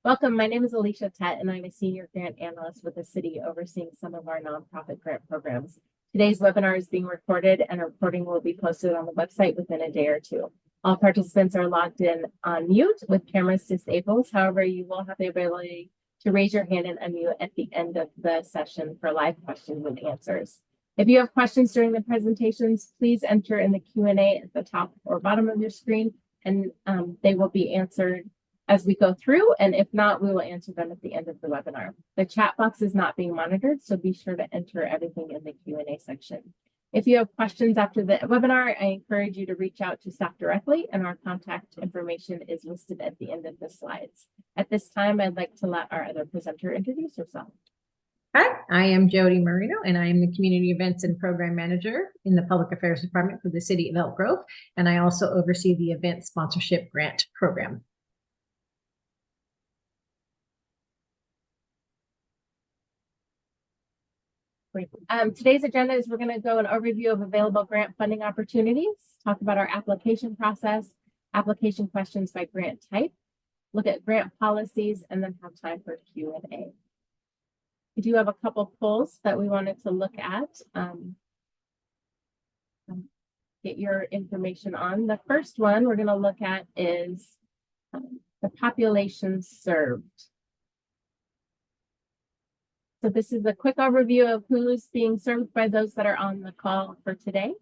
Welcome. My name is Alicia Tett, and I'm a senior grant analyst with the city overseeing some of our nonprofit grant programs. Today's webinar is being recorded, and a recording will be posted on the website within a day or two. All participants are logged in on mute with cameras disabled. However, you will have the ability to raise your hand and unmute at the end of the session for live questions and answers. If you have questions during the presentations, please enter in the Q&A at the top or bottom of your screen, and they will be answered as we go through, and if not, we will answer them at the end of the webinar. The chat box is not being monitored, so be sure to enter everything in the Q&A section. If you have questions after the webinar, I encourage you to reach out to staff directly, and our contact information is listed at the end of the slides. At this time, I'd like to let our other presenter introduce herself. Hi, I am Jody Marino, and I am the Community Events and Program Manager in the Public Affairs Department for the City of Elk Grove, and I also oversee the Event Sponsorship Grant Program. Today's agenda is we're going to go an overview of available grant funding opportunities, talk about our application process, application questions by grant type, look at grant policies, and then have time for Q&A. We do have a couple polls that we wanted to look at, get your information on. The first one we're going to look at is the population served. So this is a quick overview of who's being served by those that are on the call for today.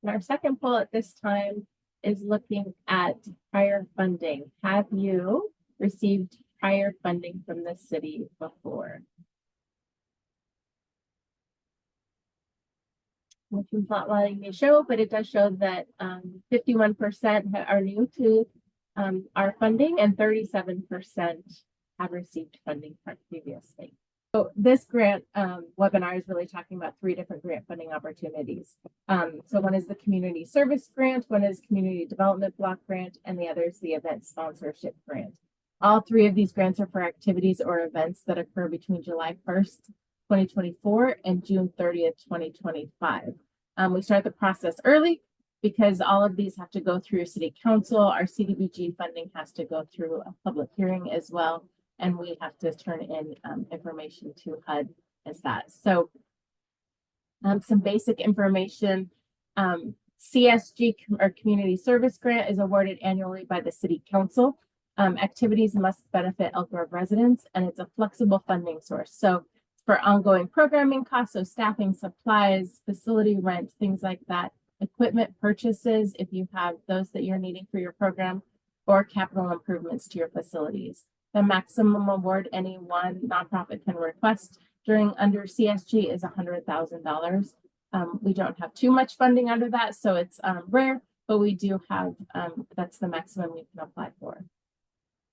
And our second poll at this time is looking at prior funding. Have you received prior funding from the city before? This is not letting me show, but it does show that 51% are new to our funding, and 37% have received funding previously. So this grant webinar is really talking about 3 different grant funding opportunities. So one is the community service grant, one is community development block grant, and the other is the event sponsorship grant. All 3 of these grants are for activities or events that occur between July 1st, 2024 and June 30th, 2025. We start the process early because all of these have to go through city council. Our CDBG funding has to go through a public hearing as well, and we have to turn in information to HUD as that. So some basic information. CSG, or Community Service Grant, is awarded annually by the City Council. Activities must benefit Elk Grove residents, and it's a flexible funding source. So for ongoing programming costs, so staffing, supplies, facility rent, things like that, equipment purchases, if you have those that you're needing for your program, or capital improvements to your facilities. The maximum award any one nonprofit can request under CSG is $100,000. We don't have too much funding under that, so it's rare, but we do have, that's the maximum you can apply for.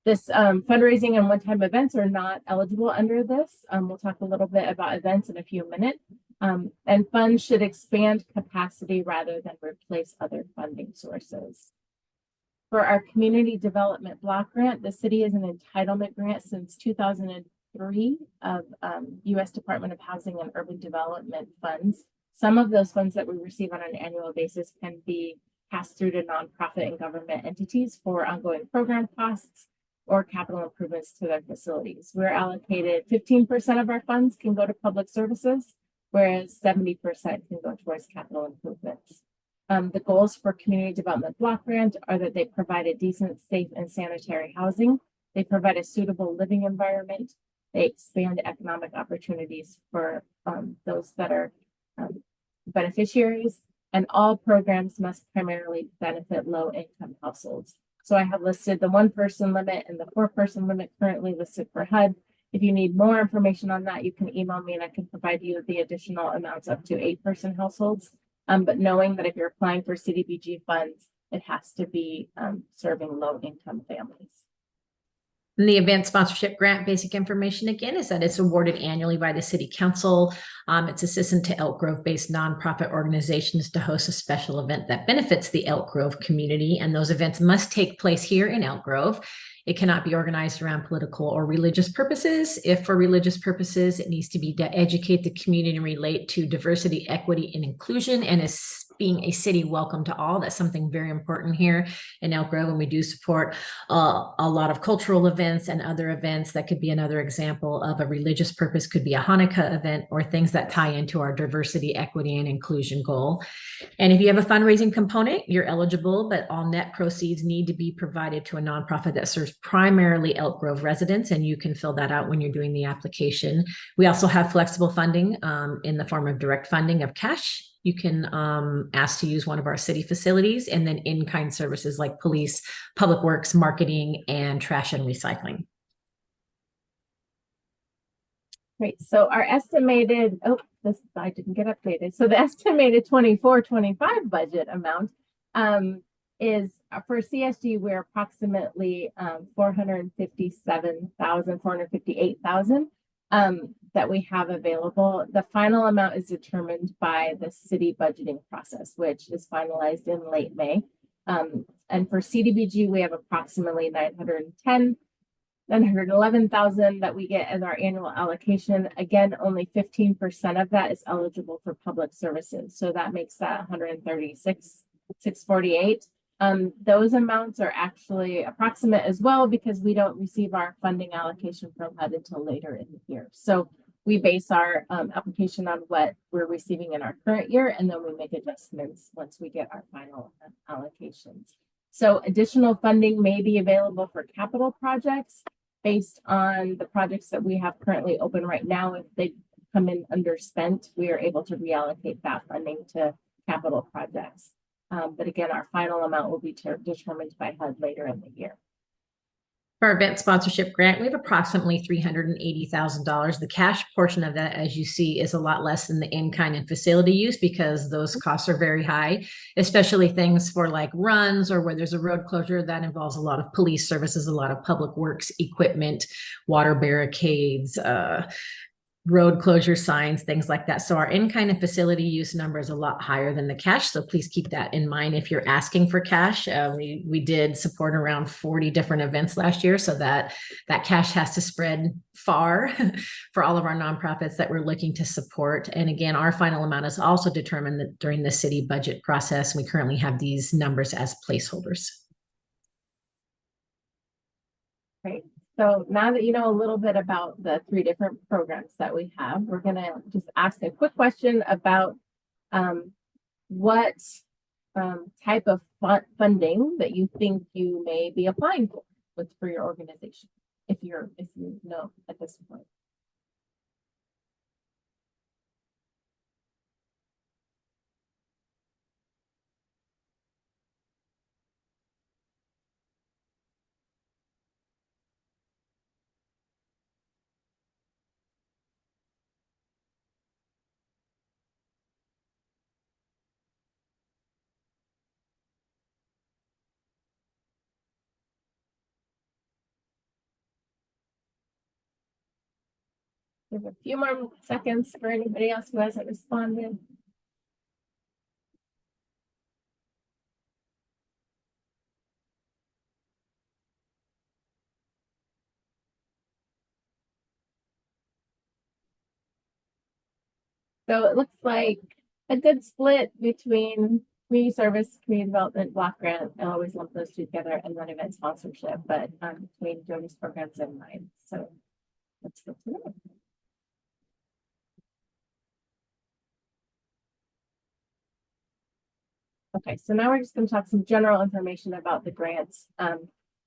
This fundraising and one-time events are not eligible under this. We'll talk a little bit about events in a few minutes. And funds should expand capacity rather than replace other funding sources. For our community development block grant, the city is an entitlement grant since 2003 of U.S. Department of Housing and Urban Development funds. Some of those funds that we receive on an annual basis can be passed through to nonprofit and government entities for ongoing program costs or capital improvements to their facilities. We're allocated 15% of our funds can go to public services, whereas 70% can go towards capital improvements. The goals for community development block grant are that they provide a decent, safe, and sanitary housing. They provide a suitable living environment. They expand economic opportunities for those that are beneficiaries, and all programs must primarily benefit low-income households. So I have listed the 1-person limit and the 4-person limit currently listed for HUD. If you need more information on that, you can email me and I can provide you the additional amounts up to 8-person households. But knowing that if you're applying for CDBG funds, it has to be serving low-income families. And the event sponsorship grant basic information again is that it's awarded annually by the City Council. It's assistant to Elk Grove-based nonprofit organizations to host a special event that benefits the Elk Grove community, and those events must take place here in Elk Grove. It cannot be organized around political or religious purposes. If for religious purposes, it needs to be to educate the community and relate to diversity, equity, and inclusion, and is being a city welcome to all. That's something very important here in Elk Grove, and we do support a lot of cultural events and other events. That could be another example of a religious purpose, could be a Hanukkah event, or things that tie into our diversity, equity, and inclusion goal. And if you have a fundraising component, you're eligible, but all net proceeds need to be provided to a nonprofit that serves primarily Elk Grove residents, and you can fill that out when you're doing the application. We also have flexible funding in the form of direct funding of cash. You can ask to use one of our city facilities, and then in-kind services like police, public works, marketing, and trash and recycling. Great. So our estimated, this slide didn't get updated. So the estimated 24-25 budget amount is for CSG, we're approximately 458,000 that we have available. The final amount is determined by the city budgeting process, which is finalized in late May. And for CDBG, we have approximately 911,000 that we get as our annual allocation. Again, only 15% of that is eligible for public services. So that makes that 136,648. Those amounts are actually approximate as well, because we don't receive our funding allocation from HUD until later in the year. So we base our application on what we're receiving in our current year, and then we make adjustments once we get our final allocations. So additional funding may be available for capital projects based on the projects that we have currently open right now. If they come in underspent, we are able to reallocate that funding to capital projects. But again, our final amount will be determined by HUD later in the year. For our event sponsorship grant, we have approximately $380,000. The cash portion of that, as you see, is a lot less than the in-kind and facility use, because those costs are very high, especially things for like runs or where there's a road closure that involves a lot of police services, a lot of public works equipment, water barricades, road closure signs, things like that. So our in-kind and facility use number is a lot higher than the cash. So please keep that in mind if you're asking for cash. We did support around 40 different events last year, so that cash has to spread far for all of our nonprofits that we're looking to support. And again, our final amount is also determined during the city budget process. We currently have these numbers as placeholders. Great. So now that you know a little bit about the 3 different programs that we have, we're going to just ask a quick question about what type of funding that you think you may be applying for your organization, if you know at this point. Give a few more seconds for anybody else who hasn't responded. So it looks like a good split between community service, community development, block grant. I always lump those two together, and then event sponsorship, but between Jody's programs and mine. So that's good to know. Okay, so now we're just going to talk some general information about the grants.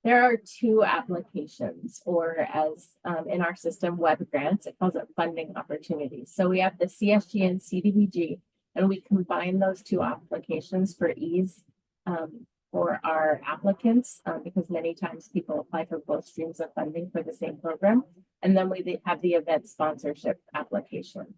There are 2 applications, or as in our system, web grants. It calls it funding opportunities. So we have the CSG and CDBG, and we combine those 2 applications for ease for our applicants, because many times people apply for both streams of funding for the same program. And then we have the event sponsorship application.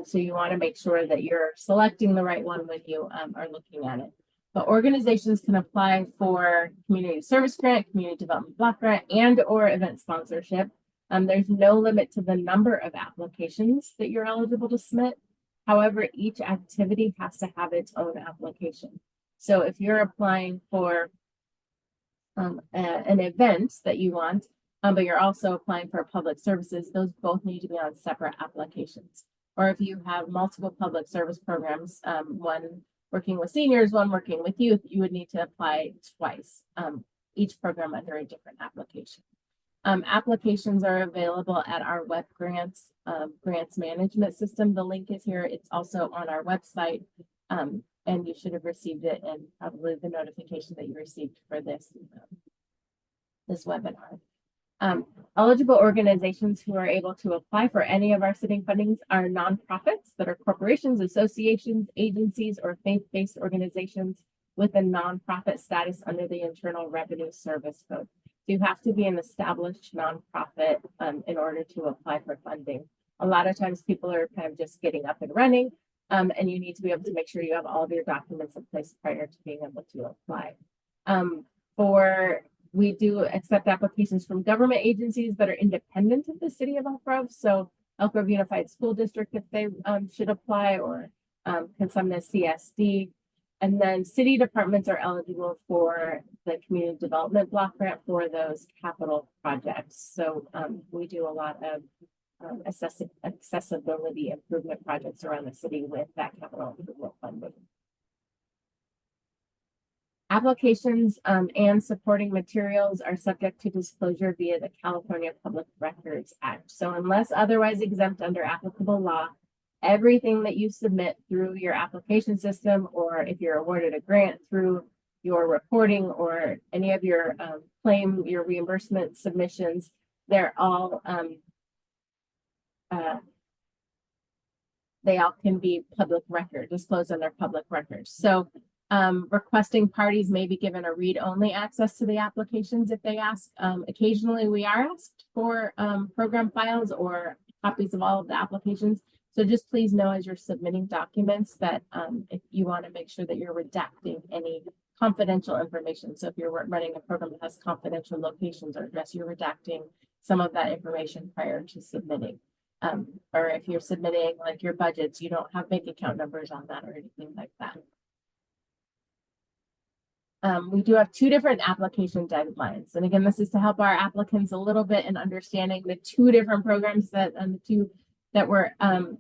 So you want to make sure that you're selecting the right one when you are looking at it. But organizations can apply for community service grant, community development block grant, and or event sponsorship. There's no limit to the number of applications that you're eligible to submit. However, each activity has to have its own application. So if you're applying for an event that you want, but you're also applying for public services, those both need to be on separate applications. Or if you have multiple public service programs, one working with seniors, one working with youth, you would need to apply twice, each program under a different application. Applications are available at our web grants management system. The link is here. It's also on our website. And you should have received it, and probably the notification that you received for this webinar. Eligible organizations who are able to apply for any of our sitting fundings are nonprofits that are corporations, associations, agencies, or faith-based organizations with a nonprofit status under the Internal Revenue Service Code. You have to be an established nonprofit in order to apply for funding. A lot of times people are kind of just getting up and running, and you need to be able to make sure you have all of your documents in place prior to being able to apply. We do accept applications from government agencies that are independent of the city of Elk Grove. So Elk Grove Unified School District, if they should apply, or Consumnes CSD. And then city departments are eligible for the community development block grant for those capital projects. So we do a lot of accessibility improvement projects around the city with that capital improvement funding. Applications and supporting materials are subject to disclosure via the California Public Records Act. So unless otherwise exempt under applicable law, everything that you submit through your application system, or if you're awarded a grant through your reporting or any of your your reimbursement submissions, they're all they all can be public record, disclosed on their public records. So requesting parties may be given a read-only access to the applications if they ask. Occasionally we are asked for program files or copies of all of the applications. So just please know as you're submitting documents that if you want to make sure that you're redacting any confidential information. So if you're running a program that has confidential locations or address, you're redacting some of that information prior to submitting. Or if you're submitting like your budgets, you don't have bank account numbers on that or anything like that. We do have two different application deadlines. And again, this is to help our applicants a little bit in understanding the two different programs that we're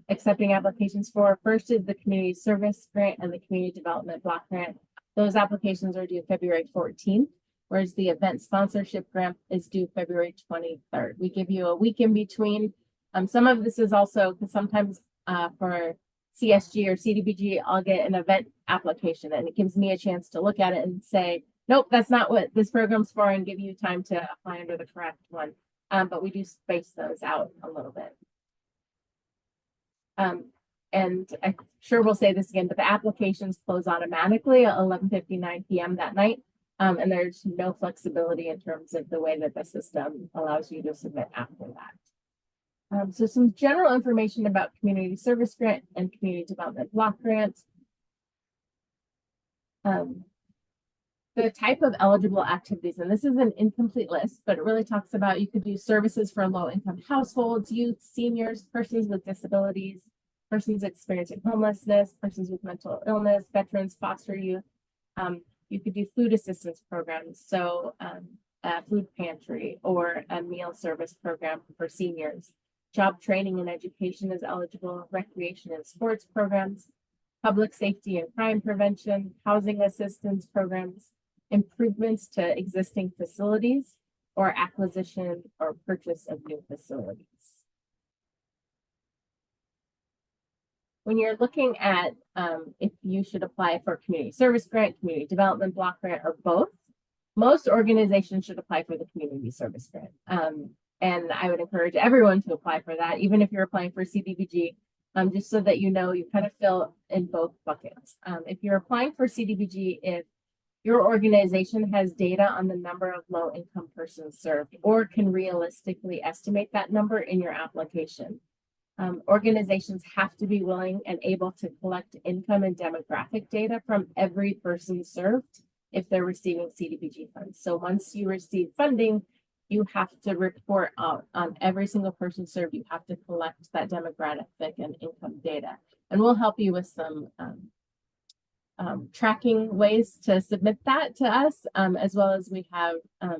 accepting applications for. First is the community service grant and the community development block grant. Those applications are due February 14th, whereas the event sponsorship grant is due February 23rd. We give you a week in between. Some of this is also because sometimes for CSG or CDBG, I'll get an event application and it gives me a chance to look at it and say, nope, that's not what this program's for, and give you time to apply under the correct one. But we do space those out a little bit. And I'm sure we'll say this again, but the applications close automatically at 11:59 p.m. that night. And there's no flexibility in terms of the way that the system allows you to submit after that. So some general information about community service grant and community development block grant. The type of eligible activities, and this is an incomplete list, but it really talks about you could do services for low-income households, youth, seniors, persons with disabilities, persons experiencing homelessness, persons with mental illness, veterans, foster youth. You could do food assistance programs, so a food pantry or a meal service program for seniors. Job training and education is eligible, recreation and sports programs, public safety and crime prevention, housing assistance programs, improvements to existing facilities, or acquisition or purchase of new facilities. When you're looking at if you should apply for community service grant, community development block grant, or both, most organizations should apply for the community service grant. And I would encourage everyone to apply for that, even if you're applying for CDBG, just so that you know you kind of fill in both buckets. If you're applying for CDBG, if your organization has data on the number of low-income persons served or can realistically estimate that number in your application, organizations have to be willing and able to collect income and demographic data from every person served if they're receiving CDBG funds. So once you receive funding, you have to report out on every single person served. You have to collect that demographic and income data. And we'll help you with some tracking ways to submit that to us, as well as we have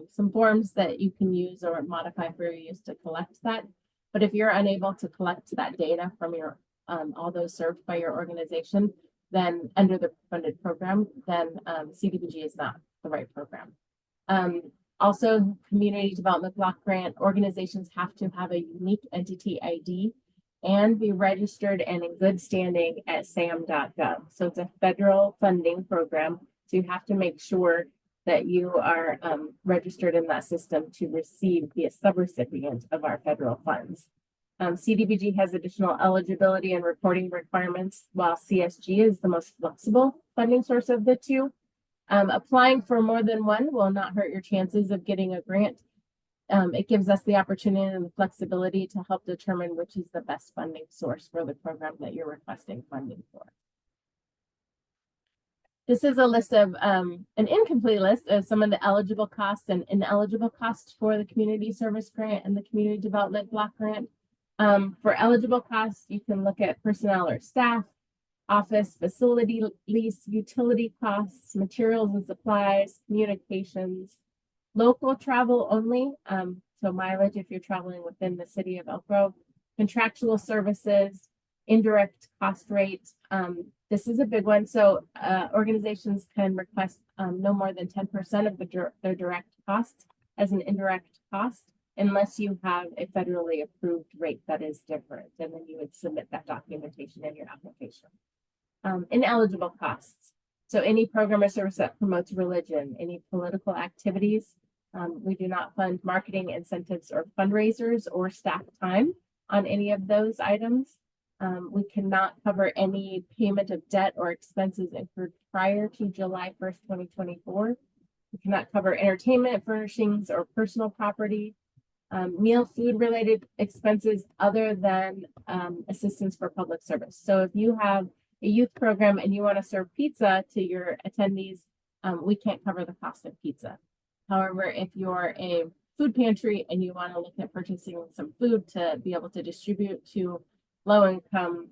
some forms that you can use or modify for your use to collect that. But if you're unable to collect that data from your all those served by your organization, then under the funded program, then CDBG is not the right program. Also, community development block grant organizations have to have a unique entity ID and be registered and in good standing at sam.gov. So it's a federal funding program. So you have to make sure that you are registered in that system to receive, be a subrecipient of our federal funds. CDBG has additional eligibility and reporting requirements, while CSG is the most flexible funding source of the two. Applying for more than one will not hurt your chances of getting a grant. It gives us the opportunity and the flexibility to help determine which is the best funding source for the program that you're requesting funding for. This is a list of an incomplete list of some of the eligible costs and ineligible costs for the community service grant and the community development block grant. For eligible costs, you can look at personnel or staff, office, facility lease, utility costs, materials and supplies, communications, local travel only, so mileage if you're traveling within the city of Elk Grove, contractual services, indirect cost rate. This is a big one. So organizations can request no more than 10% of their direct costs as an indirect cost, unless you have a federally approved rate that is different, and then you would submit that documentation in your application. Ineligible costs. So any program or service that promotes religion, any political activities. We do not fund marketing incentives or fundraisers or staff time on any of those items. We cannot cover any payment of debt or expenses incurred prior to July 1st, 2024. We cannot cover entertainment, furnishings, or personal property. Meal food related expenses other than assistance for public service. So if you have a youth program and you want to serve pizza to your attendees, we can't cover the cost of pizza. However, if you're a food pantry and you want to look at purchasing some food to be able to distribute to low-income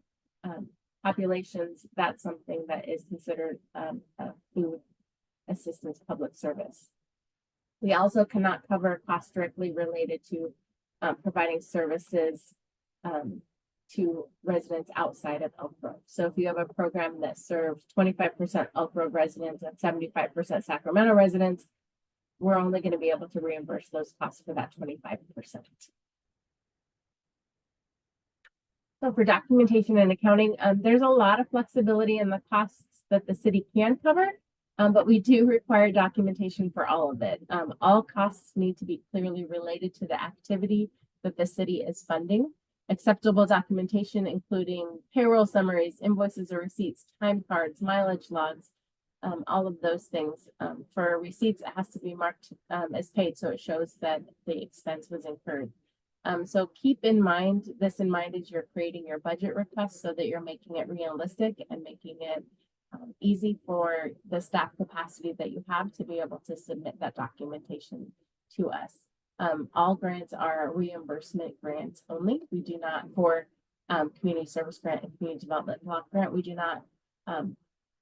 populations, that's something that is considered a food assistance public service. We also cannot cover costs directly related to providing services to residents outside of Elk Grove. So if you have a program that serves 25% Elk Grove residents and 75% Sacramento residents, we're only going to be able to reimburse those costs for that 25%. So for documentation and accounting, there's a lot of flexibility in the costs that the city can cover, but we do require documentation for all of it. All costs need to be clearly related to the activity that the city is funding. Acceptable documentation, including payroll summaries, invoices or receipts, time cards, mileage logs, all of those things. For receipts, it has to be marked as paid, so it shows that the expense was incurred. So keep this in mind as you're creating your budget request, so that you're making it realistic and making it easy for the staff capacity that you have to be able to submit that documentation to us. All grants are reimbursement grants only. We do not, for community service grant and community development block grant, we do not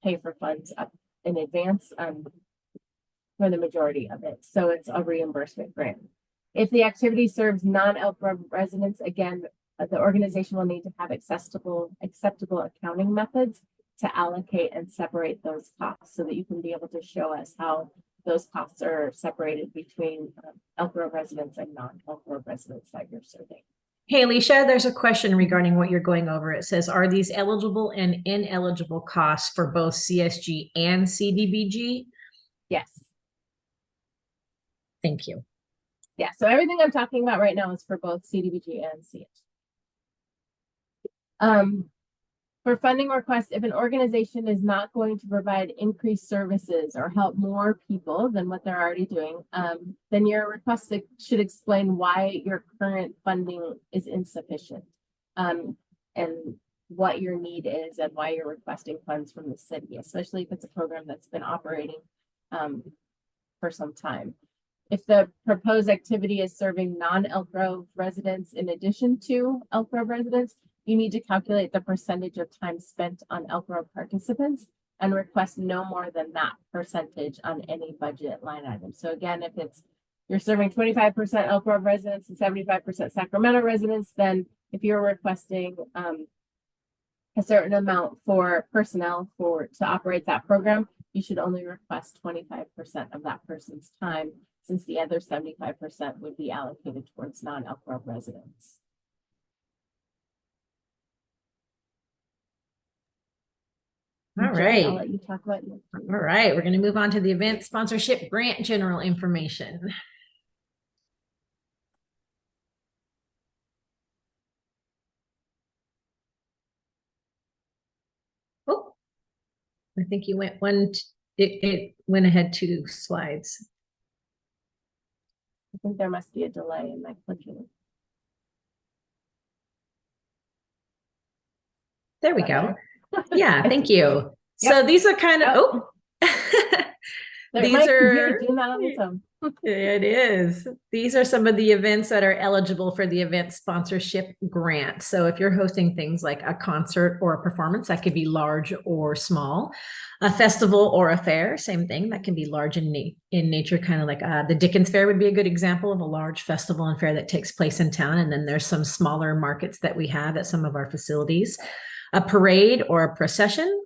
pay for funds up in advance for the majority of it. So it's a reimbursement grant. If the activity serves non-Elk Grove residents, again, the organization will need to have acceptable accounting methods to allocate and separate those costs, so that you can be able to show us how those costs are separated between Elk Grove residents and non-Elk Grove residents that you're serving. Hey, Alicia, there's a question regarding what you're going over. It says, are these eligible and ineligible costs for both CSG and CDBG? Yes. Thank you. Yeah, so everything I'm talking about right now is for both CDBG and CSG. For funding requests, if an organization is not going to provide increased services or help more people than what they're already doing, then your request should explain why your current funding is insufficient, and what your need is and why you're requesting funds from the city, especially if it's a program that's been operating for some time. If the proposed activity is serving non-Elk Grove residents in addition to Elk Grove residents, you need to calculate the percentage of time spent on Elk Grove participants and request no more than that percentage on any budget line item. So again, if you're serving 25% Elk Grove residents and 75% Sacramento residents, then if you're requesting a certain amount for personnel to operate that program, you should only request 25% of that person's time, since the other 75% would be allocated towards non-Elk Grove residents. All Jen, right. I'll let you talk about you. All right. We're going to move on to the event sponsorship grant general information. Oh, I think you went it went ahead 2 slides. I think there must be a delay in my clicking. There we go. Yeah, thank you. Yep. So these are kind of, these are doing that on its own. It is. These are some of the events that are eligible for the event sponsorship grant. So if you're hosting things like a concert or a performance, that could be large or small. A festival or a fair, same thing, that can be large in nature, kind of like the Dickens Fair would be a good example of a large festival and fair that takes place in town. And then there's some smaller markets that we have at some of our facilities. A parade or a procession.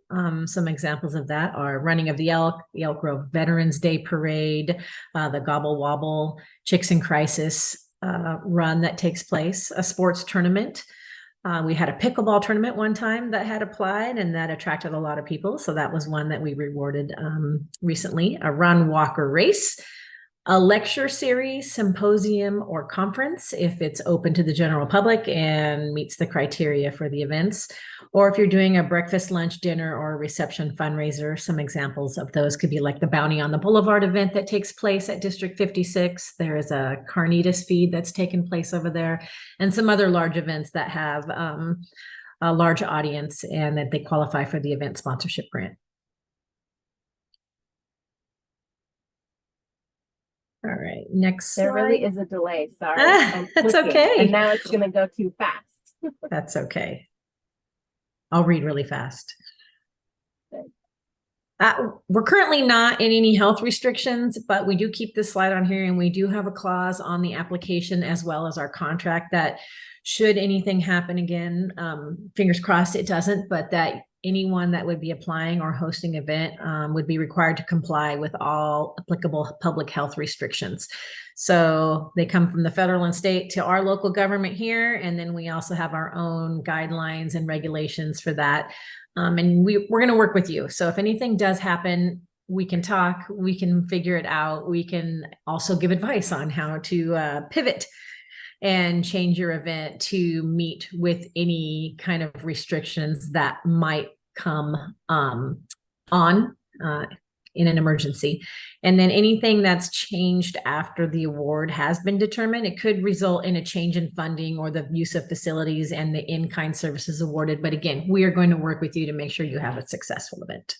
Some examples of that are running of the Elk Grove Veterans Day Parade, the Gobble Wobble Chicks in Crisis run that takes place, a sports tournament. We had a pickleball tournament one time that had applied and that attracted a lot of people. So that was one that we rewarded recently, a run, walk, or race. A lecture series, symposium, or conference if it's open to the general public and meets the criteria for the events. Or if you're doing a breakfast, lunch, dinner, or a reception fundraiser, some examples of those could be like the Bounty on the Boulevard event that takes place at District 56. There is a carnitas feed that's taken place over there, and some other large events that have a large audience and that they qualify for the event sponsorship grant. All right, next slide. There really is a delay, sorry. That's okay. And now it's going to go too fast. That's okay. I'll read really fast. We're currently not in any health restrictions, but we do keep this slide on here, and we do have a clause on the application as well as our contract that should anything happen again, fingers crossed it doesn't, but that anyone that would be applying or hosting an event would be required to comply with all applicable public health restrictions. So they come from the federal and state to our local government here, and then we also have our own guidelines and regulations for that. And we're going to work with you. So if anything does happen, we can talk, we can figure it out. We can also give advice on how to pivot and change your event to meet with any kind of restrictions that might come on in an emergency. And then anything that's changed after the award has been determined, it could result in a change in funding or the use of facilities and the in-kind services awarded. But again, we are going to work with you to make sure you have a successful event.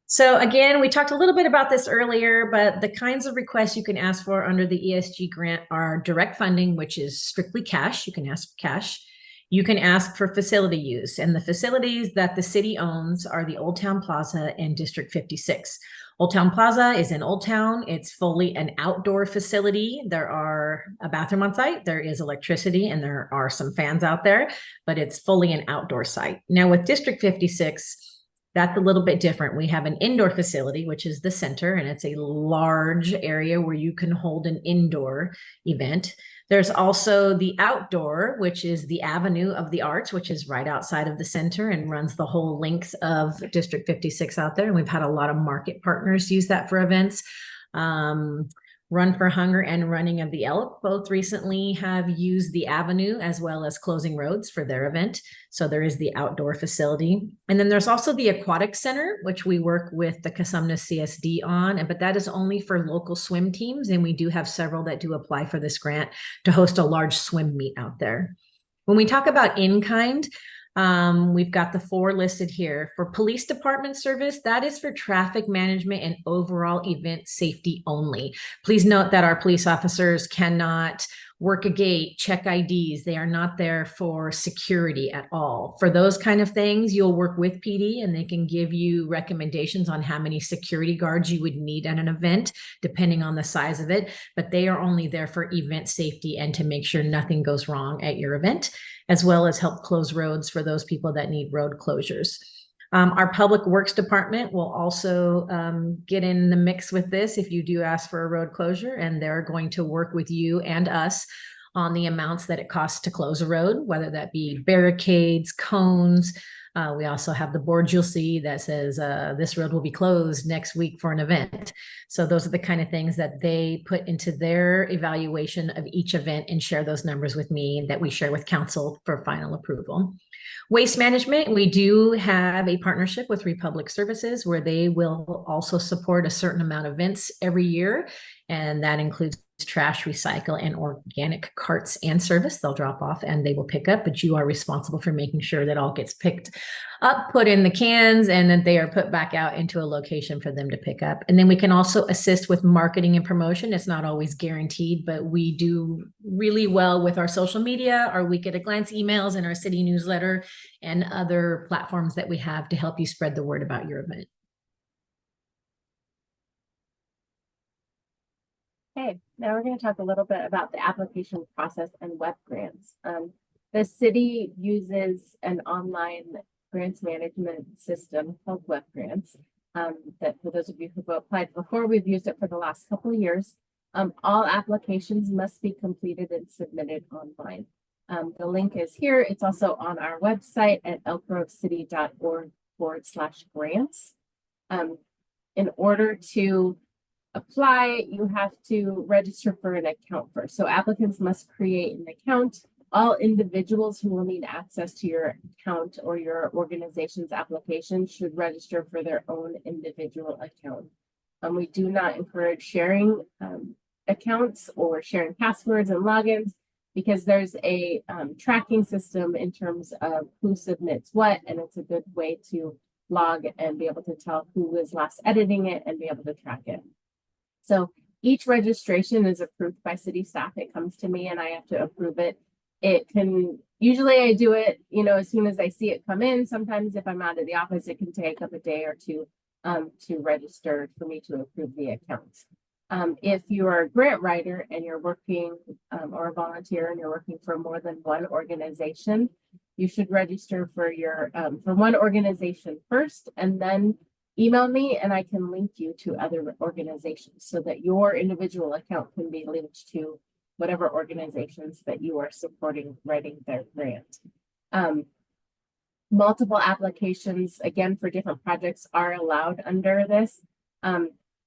So again, we talked a little bit about this earlier, but the kinds of requests you can ask for under the ESG grant are direct funding, which is strictly cash. You can ask for cash. You can ask for facility use, and the facilities that the city owns are the Old Town Plaza and District 56. Old Town Plaza is in Old Town. It's fully an outdoor facility. There are a bathroom on site, there is electricity, and there are some fans out there, but it's fully an outdoor site. Now with District 56, that's a little bit different. We have an indoor facility, which is the center, and it's a large area where you can hold an indoor event. There's also the outdoor, which is the Avenue of the Arts, which is right outside of the center and runs the whole length of District 56 out there. And we've had a lot of market partners use that for events. Run for Hunger and Running of the Elk both recently have used the Avenue as well as Closing Roads for their event. So there is the outdoor facility. And then there's also the Aquatic Center, which we work with the Casumna CSD on, but that is only for local swim teams. And we do have several that do apply for this grant to host a large swim meet out there. When we talk about in-kind, we've got the 4 listed here. For police department service, that is for traffic management and overall event safety only. Please note that our police officers cannot work a gate, check IDs. They are not there for security at all. For those kind of things, you'll work with PD and they can give you recommendations on how many security guards you would need at an event, depending on the size of it. But they are only there for event safety and to make sure nothing goes wrong at your event, as well as help close roads for those people that need road closures. Our Public Works Department will also get in the mix with this if you do ask for a road closure, and they're going to work with you and us on the amounts that it costs to close a road, whether that be barricades, cones. We also have the board you'll see that says this road will be closed next week for an event. So those are the kind of things that they put into their evaluation of each event and share those numbers with me that we share with council for final approval. Waste management, we do have a partnership with Republic Services where they will also support a certain amount of events every year. And that includes trash, recycle, and organic carts and service. They'll drop off and they will pick up, but you are responsible for making sure that all gets picked up, put in the cans, and that they are put back out into a location for them to pick up. And then we can also assist with marketing and promotion. It's not always guaranteed, but we do really well with our social media, our week at a glance emails, and our city newsletter and other platforms that we have to help you spread the word about your event. Okay, now we're going to talk a little bit about the application process and web grants. The city uses an online grants management system called Web Grants. That for those of you who've applied before, we've used it for the last couple of years. All applications must be completed and submitted online. The link is here. It's also on our website at elkgrovecity.org/grants. In order to apply, you have to register for an account first. So applicants must create an account. All individuals who will need access to your account or your organization's application should register for their own individual account. We do not encourage sharing accounts or sharing passwords and logins because there's a tracking system in terms of who submits what, and it's a good way to log and be able to tell who was last editing it and be able to track it. So each registration is approved by city staff. It comes to me and I have to approve it. It can, usually I do it, as soon as I see it come in. Sometimes if I'm out of the office, it can take up a day or two to register for me to approve the accounts. If you are a grant writer and you're working or a volunteer and you're working for more than one organization, you should register for your for one organization first and then email me and I can link you to other organizations so that your individual account can be linked to whatever organizations that you are supporting writing their grant. Multiple applications, again, for different projects are allowed under this.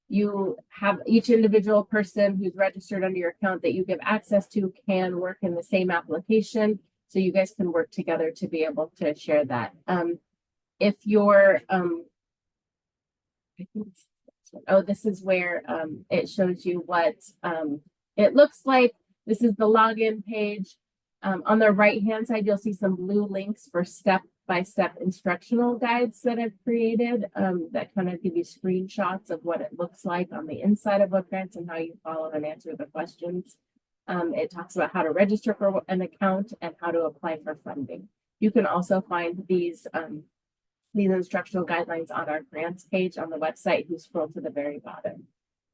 You have each individual person who's registered under your account that you give access to can work in the same application. So you guys can work together to be able to share that. If you're, this is where it shows you what it looks like. This is the login page. On the right-hand side, you'll see some blue links for step-by-step instructional guides that I've created that kind of give you screenshots of what it looks like on the inside of Web Grants and how you follow and answer the questions. It talks about how to register for an account and how to apply for funding. You can also find these instructional guidelines on our grants page on the website. If you scroll to the very bottom,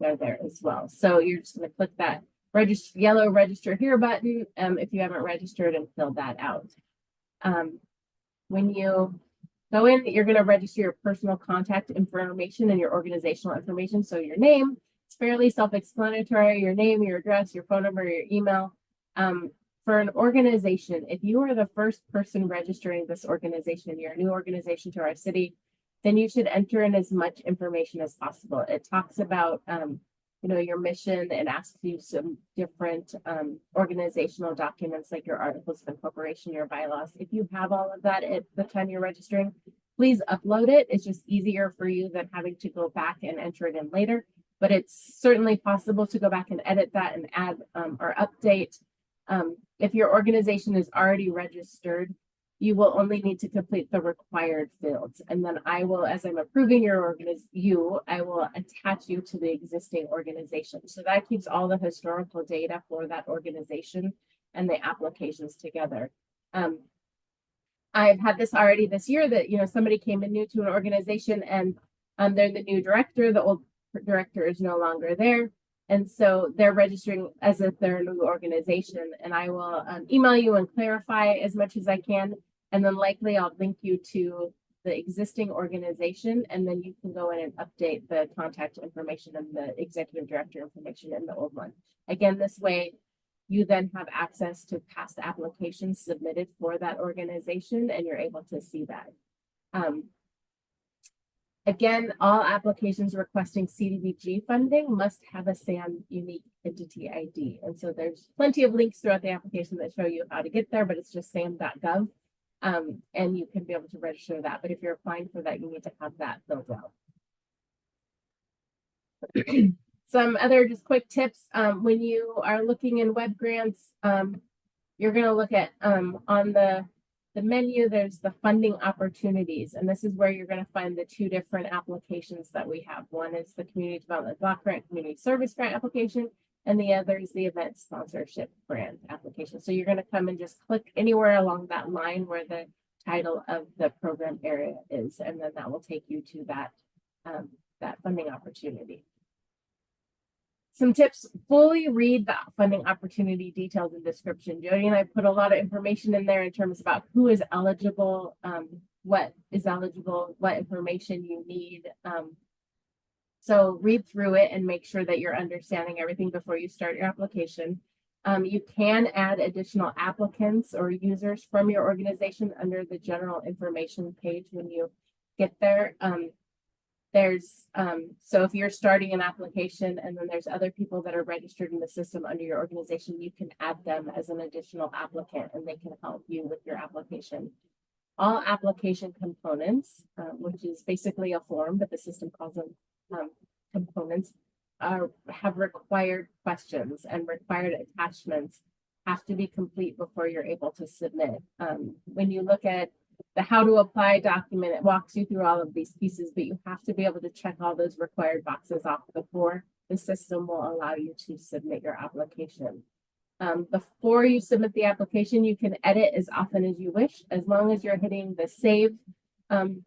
they're there as well. So you're just going to click that yellow register here button if you haven't registered and fill that out. When you go in, you're going to register your personal contact information and your organizational information. So your name, it's fairly self-explanatory, your name, your address, your phone number, your email. For an organization, if you are the first person registering this organization, you're a new organization to our city, then you should enter in as much information as possible. It talks about your mission and asks you some different organizational documents like your articles of incorporation, your bylaws. If you have all of that at the time you're registering, please upload it. It's just easier for you than having to go back and enter it in later. But it's certainly possible to go back and edit that and add or update. If your organization is already registered, you will only need to complete the required fields. And then I will, as I'm approving I will attach you to the existing organization. So that keeps all the historical data for that organization and the applications together. I've had this already this year that, somebody came in new to an organization and they're the new director, the old director is no longer there. And so they're registering as if they're a new organization, and I will email you and clarify as much as I can. And then likely I'll link you to the existing organization, and then you can go in and update the contact information and the executive director information in the old one. Again, this way you then have access to past applications submitted for that organization, and you're able to see that. Again, all applications requesting CDBG funding must have a SAM unique entity ID. And so there's plenty of links throughout the application that show you how to get there, but it's just sam.gov. And you can be able to register that. But if you're applying for that, you need to have that filled out. Some other just quick tips. When you are looking in web grants, you're going to look at on the menu, there's the funding opportunities, and this is where you're going to find the two different applications that we have. One is the community development block grant, community service grant application, and the other is the event sponsorship grant application. So you're going to come and just click anywhere along that line where the title of the program area is, and then that will take you to that, that funding opportunity. Some tips: fully read the funding opportunity details and description. Jody and I put a lot of information in there in terms about who is eligible, what is eligible, what information you need. So read through it and make sure that you're understanding everything before you start your application. You can add additional applicants or users from your organization under the general information page when you get there. So if you're starting an application and then there's other people that are registered in the system under your organization, you can add them as an additional applicant and they can help you with your application. All application components, which is basically a form, but the system calls them components, have required questions, and required attachments have to be complete before you're able to submit. When you look at the how to apply document, it walks you through all of these pieces, but you have to be able to check all those required boxes off before the system will allow you to submit your application. Before you submit the application, you can edit as often as you wish, as long as you're hitting the save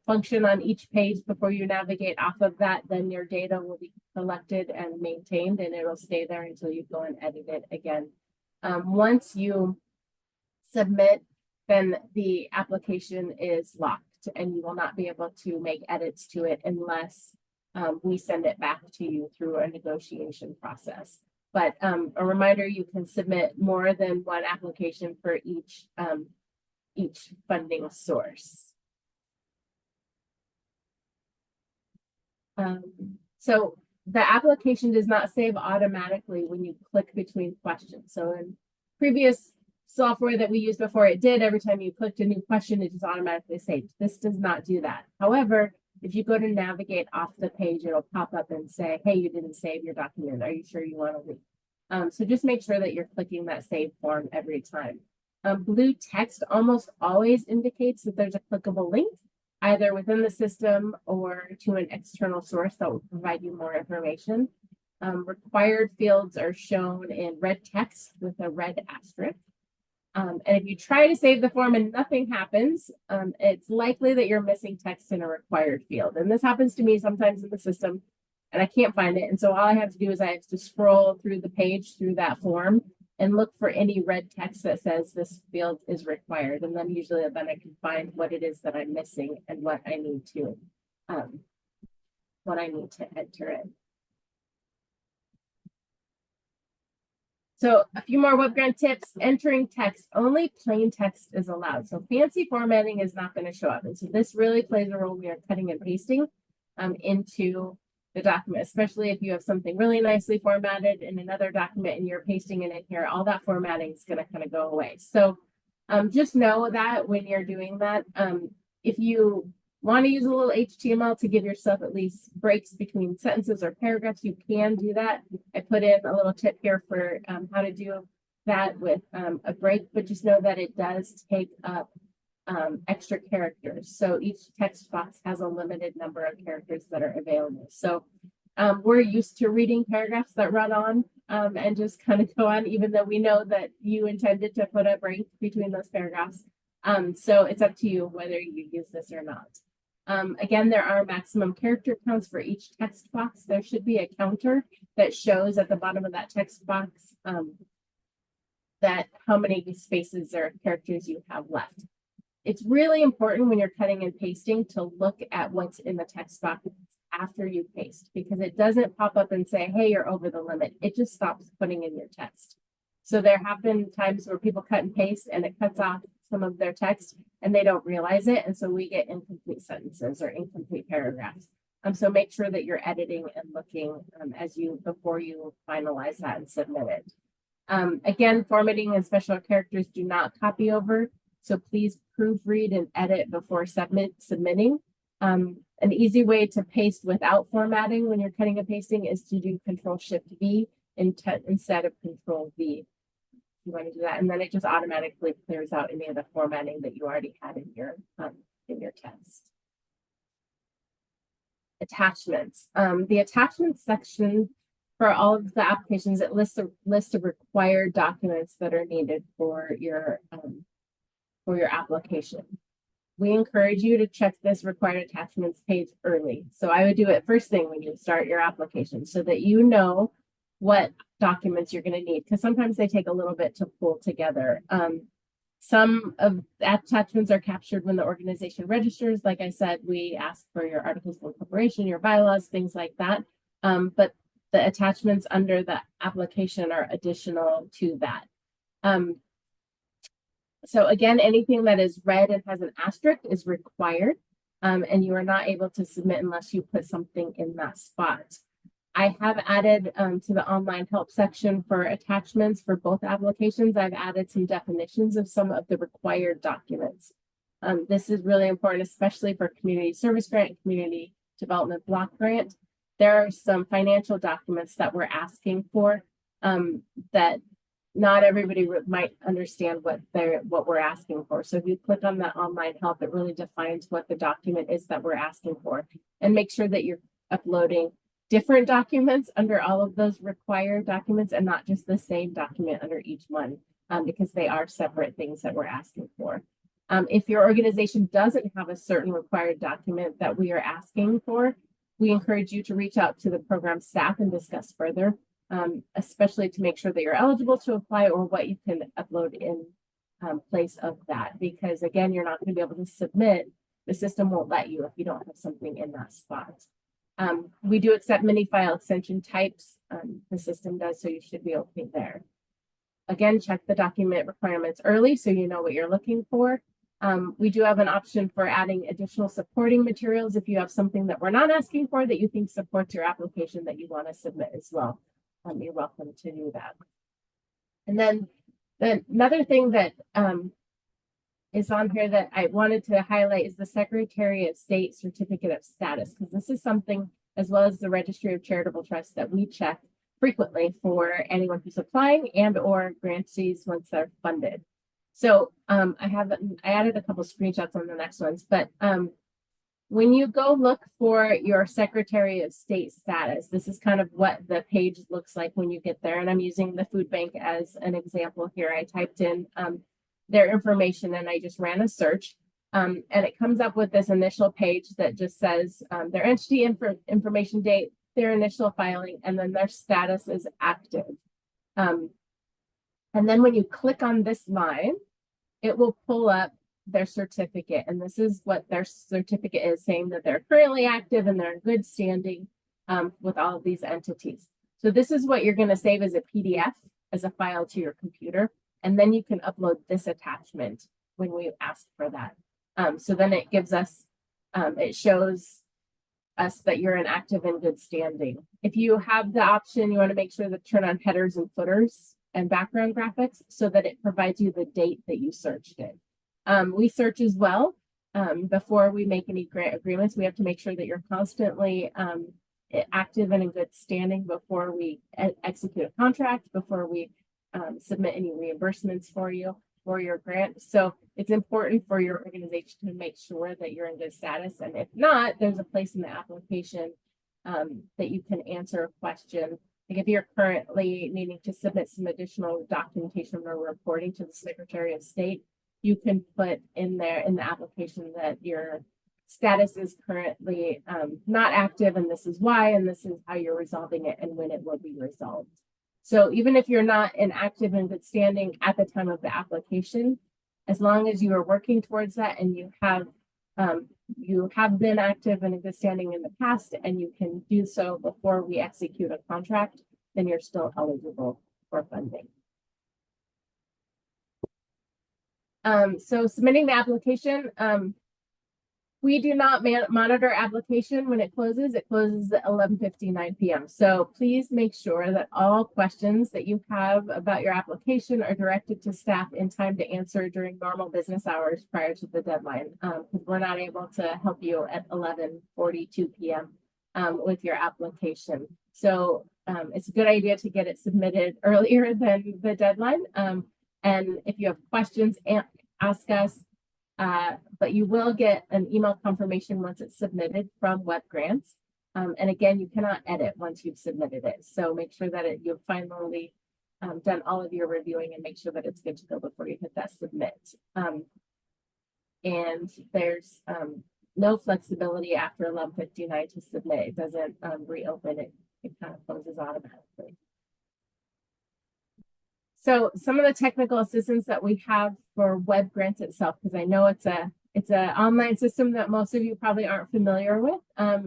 function on each page before you navigate off of that, then your data will be collected and maintained, and it'll stay there until you go and edit it again. Once you submit, then the application is locked and you will not be able to make edits to it unless we send it back to you through a negotiation process. But a reminder, you can submit more than one application for each funding source. So the application does not save automatically when you click between questions. So in previous software that we used before, it did. Every time you clicked a new question, it just automatically saved. This does not do that. However, if you go to navigate off the page, it'll pop up and say, hey, you didn't save your document. Are you sure you want to leave? So just make sure that you're clicking that save form every time. Blue text almost always indicates that there's a clickable link, either within the system or to an external source that will provide you more information. Required fields are shown in red text with a red asterisk. And if you try to save the form and nothing happens, it's likely that you're missing text in a required field. And this happens to me sometimes in the system and I can't find it. And so all I have to do is I have to scroll through the page through that form and look for any red text that says this field is required. And then usually I can find what it is that I'm missing and what I need to enter in. So a few more web grant tips: entering text, only plain text is allowed. So fancy formatting is not going to show up. And so this really plays a role when you're cutting and pasting into the document, especially if you have something really nicely formatted in another document and you're pasting it in here, all that formatting is going to kind of go away. So just know that when you're doing that, if you want to use a little HTML to give yourself at least breaks between sentences or paragraphs, you can do that. I put in a little tip here for how to do that with a break, but just know that it does take up extra characters. So each text box has a limited number of characters that are available. So we're used to reading paragraphs that run on and just kind of go on, even though we know that you intended to put a break between those paragraphs. So it's up to you whether you use this or not. Again, there are maximum character counts for each text box. There should be a counter that shows at the bottom of that text box that how many spaces or characters you have left. It's really important when you're cutting and pasting to look at what's in the text box after you paste, because it doesn't pop up and say, hey, you're over the limit. It just stops putting in your text. So there have been times where people cut and paste and it cuts off some of their text and they don't realize it. And so we get incomplete sentences or incomplete paragraphs. So make sure that you're editing and looking before you finalize that and submit it. Again, formatting and special characters do not copy over. So please proofread and edit before submitting. An easy way to paste without formatting when you're cutting and pasting is to do Control-Shift-V instead of Control-V. You want to do that, and then it just automatically clears out any of the formatting that you already had in your text. Attachments. The attachments section for all of the applications, it lists a list of required documents that are needed for your application. We encourage you to check this required attachments page early. So I would do it first thing when you start your application so that you know what documents you're going to need, because sometimes they take a little bit to pull together. Some of the attachments are captured when the organization registers. Like I said, we ask for your articles of incorporation, your bylaws, things like that. But the attachments under the application are additional to that. So again, anything that is red and has an asterisk is required, and you are not able to submit unless you put something in that spot. I have added to the online help section for attachments for both applications. I've added some definitions of some of the required documents. This is really important, especially for community service grant, community development block grant. There are some financial documents that we're asking for that not everybody might understand what we're asking for. So if you click on the online help, it really defines what the document is that we're asking for, and make sure that you're uploading different documents under all of those required documents and not just the same document under each one, because they are separate things that we're asking for. If your organization doesn't have a certain required document that we are asking for, we encourage you to reach out to the program staff and discuss further, especially to make sure that you're eligible to apply or what you can upload in place of that. Because again, you're not going to be able to submit. The system won't let you if you don't have something in that spot. We do accept mini file extension types. The system does, so you should be okay there. Again, check the document requirements early so you know what you're looking for. We do have an option for adding additional supporting materials if you have something that we're not asking for that you think supports your application that you want to submit as well. You're welcome to do that. And then another thing that is on here that I wanted to highlight is the Secretary of State Certificate of Status, because this is something, as well as the Registry of Charitable Trusts, that we check frequently for anyone who's applying and or grantees once they're funded. So I added a couple screenshots on the next ones, but when you go look for your Secretary of State status, this is kind of what the page looks like when you get there. And I'm using the food bank as an example here. I typed in their information and I just ran a search. And it comes up with this initial page that just says their entity information date, their initial filing, and then their status is active. And then when you click on this line, it will pull up their certificate. And this is what their certificate is, saying that they're currently active and they're in good standing with all of these entities. So this is what you're going to save as a PDF, as a file to your computer. And then you can upload this attachment when we ask for that. So then it gives us, it shows us that you're in active and good standing. If you have the option, you want to make sure to turn on headers and footers and background graphics so that it provides you the date that you searched it. We search as well. Before we make any grant agreements, we have to make sure that you're constantly active and in good standing before we execute a contract, before we submit any reimbursements for you. for your grant. So it's important for your organization to make sure that you're in good status. And if not, there's a place in the application that you can answer a question. Like if you're currently needing to submit some additional documentation or reporting to the Secretary of State, you can put in there in the application that your status is currently not active, and this is why, and this is how you're resolving it and when it will be resolved. So even if you're not in active and good standing at the time of the application, as long as you are working towards that and you have been active and in good standing in the past, and you can do so before we execute a contract, then you're still eligible for funding. So submitting the application, we do not monitor application when it closes. It closes at 11:59 p.m. So please make sure that all questions that you have about your application are directed to staff in time to answer during normal business hours prior to the deadline. Because we're not able to help you at 11:42 p.m. With your application. So it's a good idea to get it submitted earlier than the deadline. And if you have questions, ask us. But you will get an email confirmation once it's submitted from Web Grants. And again, you cannot edit once you've submitted it. So make sure that you've finally done all of your reviewing and make sure that it's good to go before you hit that submit. And there's no flexibility after 11:59 to submit. It doesn't reopen it. It kind of closes automatically. So some of the technical assistance that we have for Web Grants itself, because I know it's an online system that most of you probably aren't familiar with.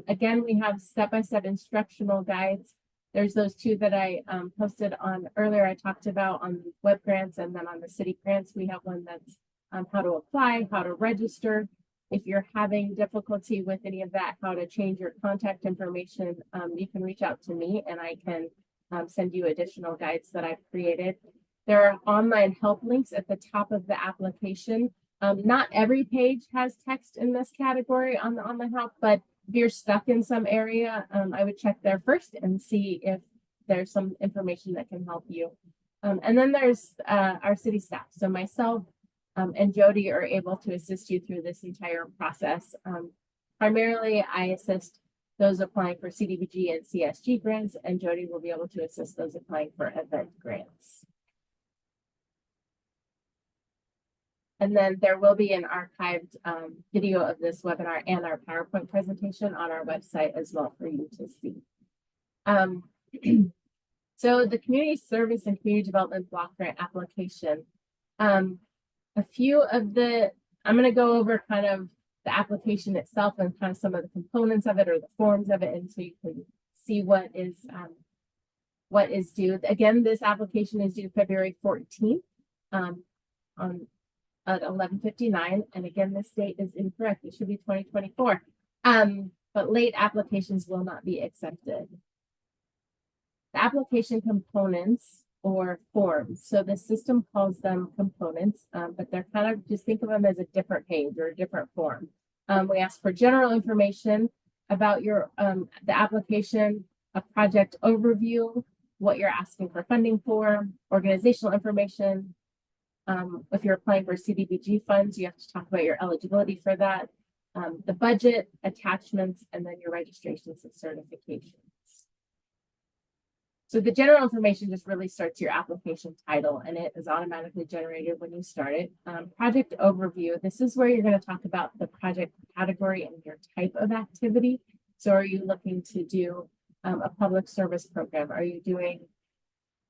Again, we have step-by-step instructional guides. There's those two that I posted on earlier. I talked about on Web Grants, and then on the city grants, we have one that's how to apply, how to register. If you're having difficulty with any of that, how to change your contact information, you can reach out to me and I can send you additional guides that I've created. There are online help links at the top of the application. Not every page has text in this category on the online help, but if you're stuck in some area, I would check there first and see if there's some information that can help you. And then there's our city staff. So myself and Jody are able to assist you through this entire process. Primarily, I assist those applying for CDBG and CSG grants, and Jody will be able to assist those applying for event grants. And then there will be an archived video of this webinar and our PowerPoint presentation on our website as well for you to see. So the community service and community development block grant application. A few of the, I'm going to go over kind of the application itself and kind of some of the components of it or the forms of it, and so you can see what is due. Again, this application is due February 14th at 11:59, and again, this date is incorrect. It should be 2024. But late applications will not be accepted. The application components or forms. So the system calls them components, but they're kind of, just think of them as a different page or a different form. We ask for general information about your the application, a project overview, what you're asking for funding for, organizational information. If you're applying for CDBG funds, you have to talk about your eligibility for that, the budget, attachments, and then your registrations and certifications. So the general information just really starts your application title, and it is automatically generated when you start it. Project overview, this is where you're going to talk about the project category and your type of activity. So are you looking to do a public service program? Are you doing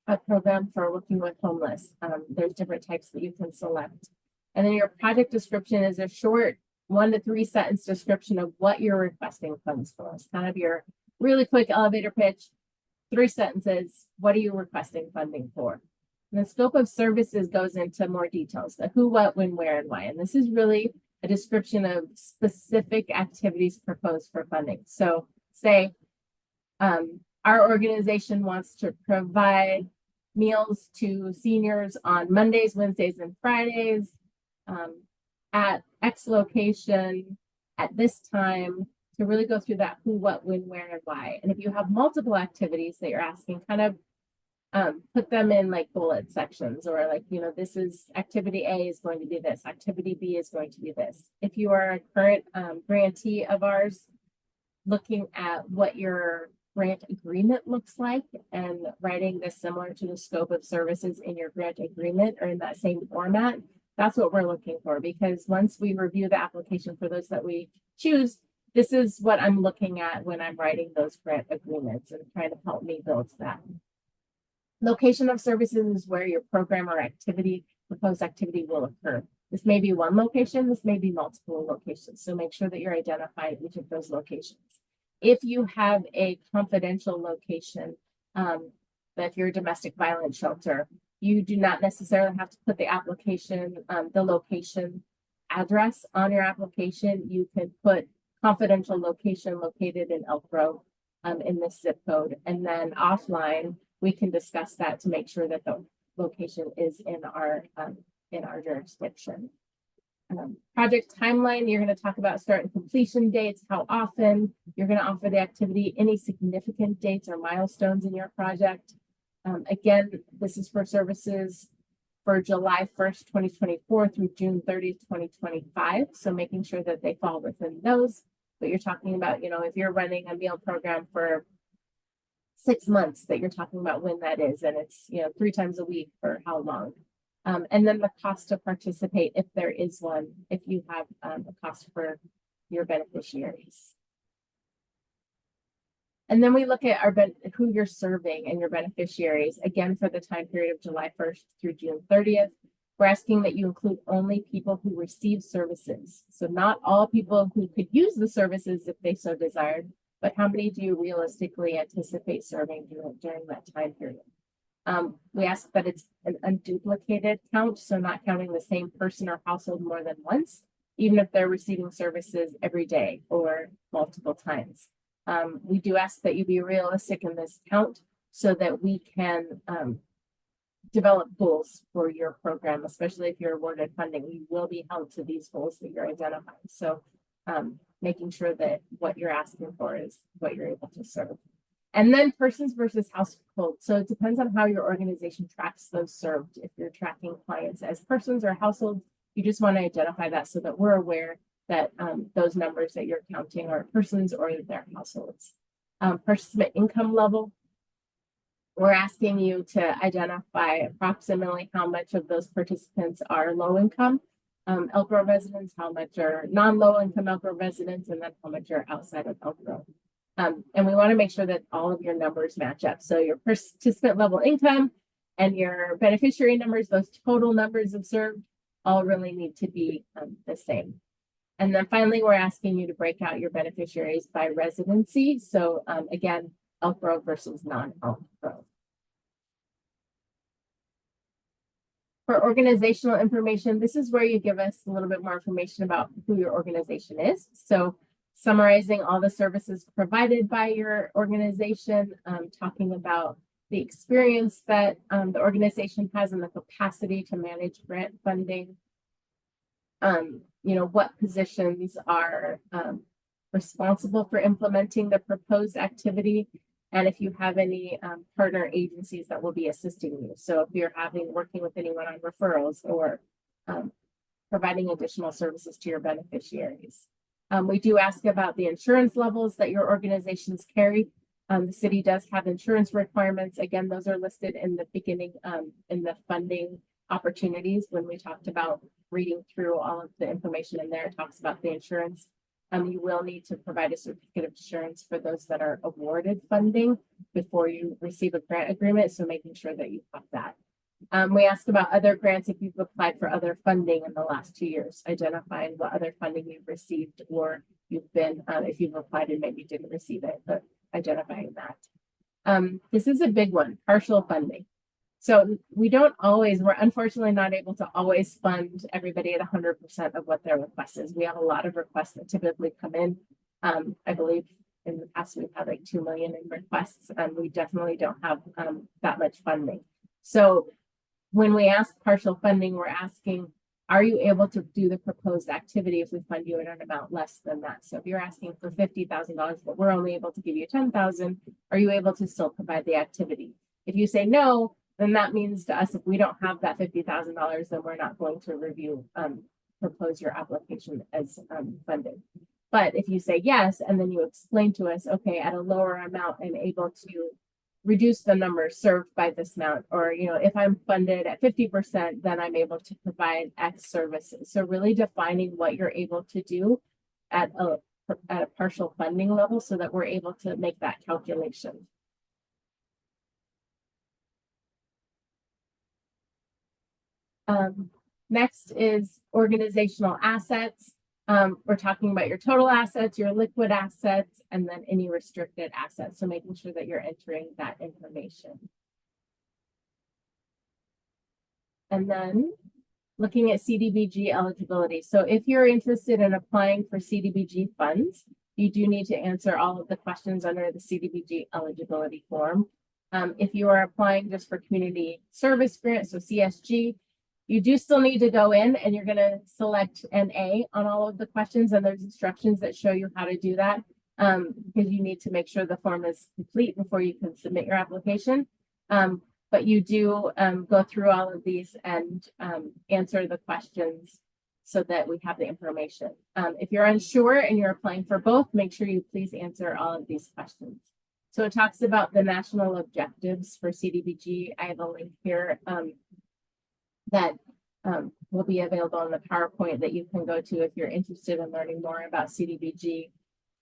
a program for working with homeless? There's different types that you can select. And then your project description is a short 1 to 3 sentence description of what you're requesting funds for. It's kind of your really quick elevator pitch. 3 sentences, what are you requesting funding for? And the scope of services goes into more details, the who, what, when, where, and why. And this is really a description of specific activities proposed for funding. So say our organization wants to provide meals to seniors on Mondays, Wednesdays, and Fridays at X location at this time, to really go through that who, what, when, where, and why. And if you have multiple activities that you're asking, kind of put them in like bullet sections, or like, this is activity A is going to be this, activity B is going to be this. If you are a current grantee of ours, looking at what your grant agreement looks like and writing this similar to the scope of services in your grant agreement or in that same format, that's what we're looking for. Because once we review the application for those that we choose, this is what I'm looking at when I'm writing those grant agreements and trying to help me build that. Location of services is where your program or activity, proposed activity will occur. This may be one location, this may be multiple locations. So make sure that you're identifying each of those locations. If you have a confidential location, that if you're a domestic violence shelter, you do not necessarily have to put the application, the location address on your application. You can put confidential location located in Elk Grove in this zip code. And then offline, we can discuss that to make sure that the location is in our jurisdiction. Project timeline, you're going to talk about start and completion dates, how often you're going to offer the activity, any significant dates or milestones in your project. Again, this is for services for July 1st, 2024 through June 30th, 2025. So making sure that they fall within those. But you're talking about, if you're running a meal program for 6 months, that you're talking about when that is, and it's 3 times a week for how long. And then the cost to participate, if there is one, if you have a cost for your beneficiaries. And then we look at who you're serving and your beneficiaries, again, for the time period of July 1st through June 30th. We're asking that you include only people who receive services. So not all people who could use the services if they so desired, but how many do you realistically anticipate serving during that time period? We ask that it's an unduplicated count, so not counting the same person or household more than once, even if they're receiving services every day or multiple times. We do ask that you be realistic in this count so that we can develop goals for your program, especially if you're awarded funding. You will be held to these goals that you're identifying. So making sure that what you're asking for is what you're able to serve. And then persons versus households. So it depends on how your organization tracks those served. If you're tracking clients as persons or households, you just want to identify that so that we're aware that those numbers that you're counting are persons or their households. Participant income level. We're asking you to identify approximately how much of those participants are low income Elk Grove residents, how much are non-low income Elk Grove residents, and then how much are outside of Elk Grove. And we want to make sure that all of your numbers match up. So your participant level income and your beneficiary numbers, those total numbers observed, all really need to be the same. And then finally, we're asking you to break out your beneficiaries by residency. So again, Elk Grove versus non-Elk Grove. For organizational information, this is where you give us a little bit more information about who your organization is. So summarizing all the services provided by your organization, talking about the experience that the organization has and the capacity to manage grant funding. What positions are responsible for implementing the proposed activity, and if you have any partner agencies that will be assisting you. So if you're working with anyone on referrals or providing additional services to your beneficiaries. We do ask about the insurance levels that your organizations carry. The city does have insurance requirements. Again, those are listed in the beginning in the funding opportunities when we talked about reading through all of the information in there. It talks about the insurance. You will need to provide a certificate of insurance for those that are awarded funding before you receive a grant agreement. So making sure that you have that. We asked about other grants if you've applied for other funding in the last 2 years, identifying what other funding you've received or you've been, if you've applied and maybe didn't receive it, but identifying that. This is a big one, partial funding. So we're unfortunately not able to always fund everybody at 100% of what their request is. We have a lot of requests that typically come in. I believe in the past we've had like 2 million in requests, and we definitely don't have that much funding. So when we ask partial funding, we're asking, are you able to do the proposed activity if we fund you at an amount less than that? So if you're asking for $50,000, but we're only able to give you $10,000, are you able to still provide the activity? If you say no, then that means to us, if we don't have that $50,000, then we're not going to review, propose your application as funded. But if you say yes, and then you explain to us, okay, at a lower amount, I'm able to reduce the number served by this amount, or, you know, if I'm funded at 50%, then I'm able to provide X services. So really defining what you're able to do at a partial funding level so that we're able to make that calculation. Next is organizational assets. We're talking about your total assets, your liquid assets, and then any restricted assets. So making sure that you're entering that information. And then looking at CDBG eligibility. So if you're interested in applying for CDBG funds, you do need to answer all of the questions under the CDBG eligibility form. If you are applying just for community service grants, so CSG, you do still need to go in and you're going to select an A on all of the questions, and there's instructions that show you how to do that, because you need to make sure the form is complete before you can submit your application. But you do go through all of these and answer the questions so that we have the information. If you're unsure and you're applying for both, make sure you please answer all of these questions. So it talks about the national objectives for CDBG. I have a link here that will be available on the PowerPoint that you can go to if you're interested in learning more about CDBG,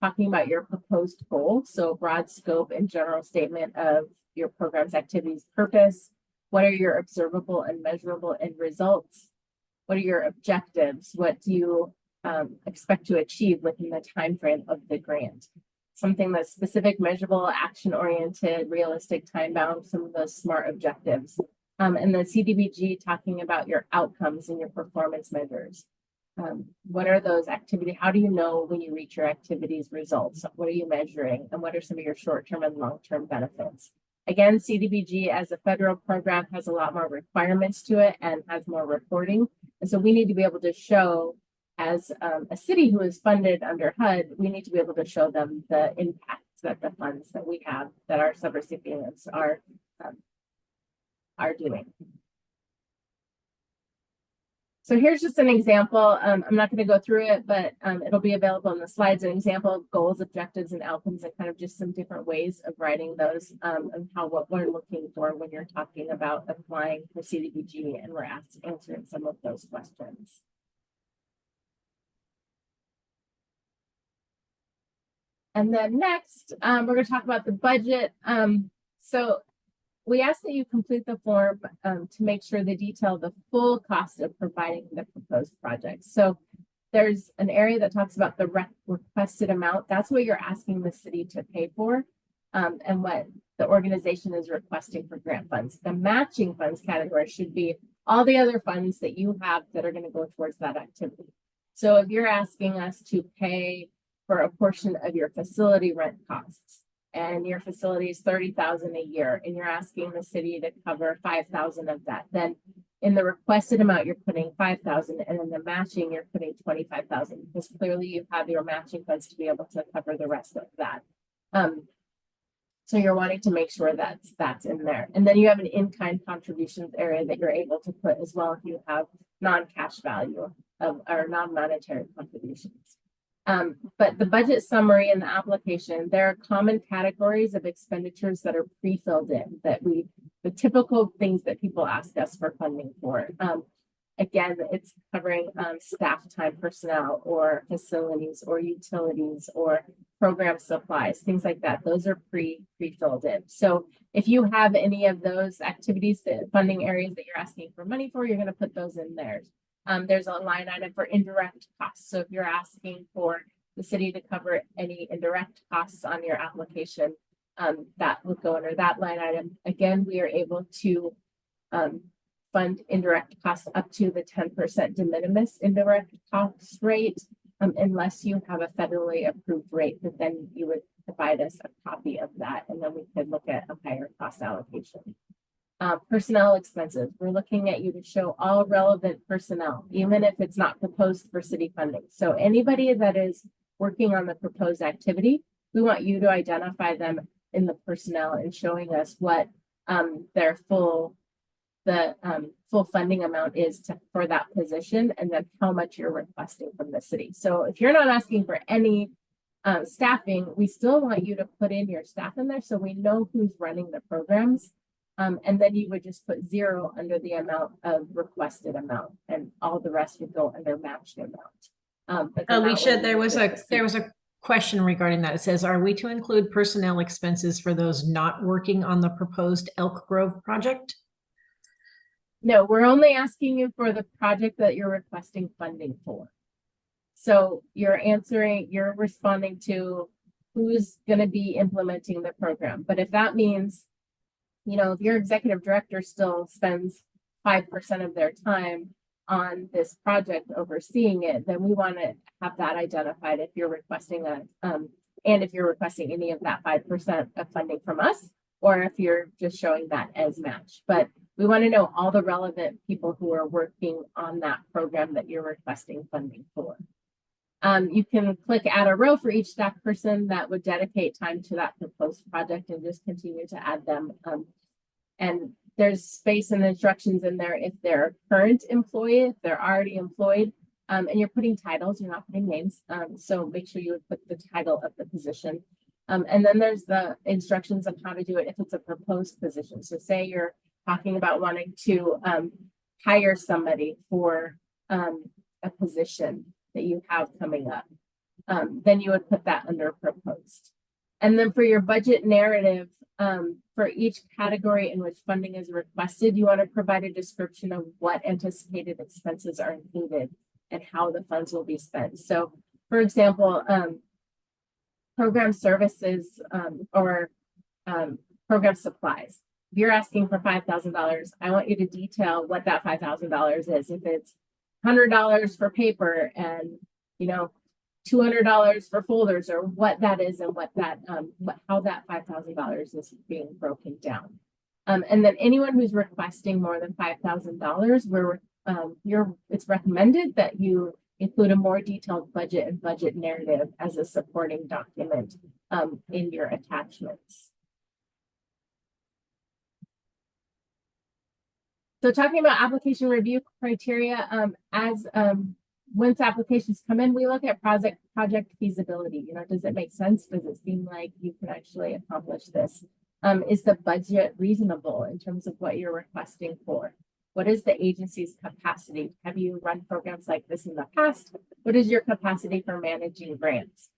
talking about your proposed goal. So broad scope and general statement of your program's activities purpose. What are your observable and measurable end results? What are your objectives? What do you expect to achieve within the time frame of the grant? Something that's specific, measurable, action-oriented, realistic, time-bound, some of those SMART objectives. And then CDBG talking about your outcomes and your performance measures. What are those activities? How do you know when you reach your activities results? What are you measuring? And what are some of your short-term and long-term benefits? Again, CDBG as a federal program has a lot more requirements to it and has more reporting. And so we need to be able to show, as a city who is funded under HUD, we need to be able to show them the impact that the funds that we have, that our subrecipients are doing. So here's just an example. I'm not going to go through it, but it'll be available in the slides, an example of goals, objectives, and outcomes, and kind of just some different ways of writing those, and what we're looking for when you're talking about applying for CDBG, and we're answering some of those questions. And then next, we're going to talk about the budget. So we ask that you complete the form to make sure they detail the full cost of providing the proposed project. So there's an area that talks about the requested amount. That's what you're asking the city to pay for, and what the organization is requesting for grant funds. The matching funds category should be all the other funds that you have that are going to go towards that activity. So if you're asking us to pay for a portion of your facility rent costs, and your facility is $30,000 a year, and you're asking the city to cover $5,000 of that, then in the requested amount you're putting $5,000, and in the matching you're putting $25,000, because clearly you have your matching funds to be able to cover the rest of that. So you're wanting to make sure that's in there, and then you have an in-kind contributions area that you're able to put as well if you have non-cash value of or non-monetary contributions. But the budget summary and the application, there are common categories of expenditures that are pre-filled in, that the typical things that people ask us for funding for. Again, it's covering staff time, personnel, or facilities, or utilities, or program supplies, things like that. Those are pre-filled in. So if you have any of those activities, the funding areas that you're asking for money for, you're going to put those in there. There's a line item for indirect costs. So if you're asking for the city to cover any indirect costs on your application, that would go under that line item. Again, we are able to fund indirect costs up to the 10% de minimis indirect cost rate, unless you have a federally approved rate, but then you would provide us a copy of that, and then we could look at a higher cost allocation. Personnel expenses, we're looking at you to show all relevant personnel, even if it's not proposed for city funding. So anybody that is working on the proposed activity, we want you to identify them in the personnel and showing us what their full funding amount is for that position, and then how much you're requesting from the city. So if you're not asking for any staffing, we still want you to put in your staff in there so we know who's running the programs. And then you would just put 0 under the amount of requested amount, and all the rest would go under matched amount. But Alicia, there was a question regarding that. It says, are we to include personnel expenses for those not working on the proposed Elk Grove project? No, we're only asking you for the project that you're requesting funding for. So you're responding to who's going to be implementing the program. But if that means, if your executive director still spends 5% of their time on this project overseeing it, then we want to have that identified if you're requesting and if you're requesting any of that 5% of funding from us, or if you're just showing that as match. But we want to know all the relevant people who are working on that program that you're requesting funding for. You can click add a row for each staff person that would dedicate time to that proposed project and just continue to add them. And there's space and instructions in there if they're a current employee, if they're already employed, and you're putting titles, you're not putting names. So make sure you would put the title of the position. And then there's the instructions on how to do it if it's a proposed position. So say you're talking about wanting to hire somebody for a position that you have coming up, then you would put that under proposed. And then for your budget narrative, for each category in which funding is requested, you want to provide a description of what anticipated expenses are included and how the funds will be spent. So, for example, program services or program supplies. If you're asking for $5,000, I want you to detail what that $5,000 is. If it's $100 for paper and, $200 for folders, or what that is and how that $5,000 is being broken down. And then anyone who's requesting more than $5,000, it's recommended that you include a more detailed budget and budget narrative as a supporting document in your attachments. So talking about application review criteria, once applications come in, we look at project feasibility. Does it make sense? Does it seem like you can actually accomplish this? Is the budget reasonable in terms of what you're requesting for? What is the agency's capacity? Have you run programs like this in the past? What is your capacity for managing grants?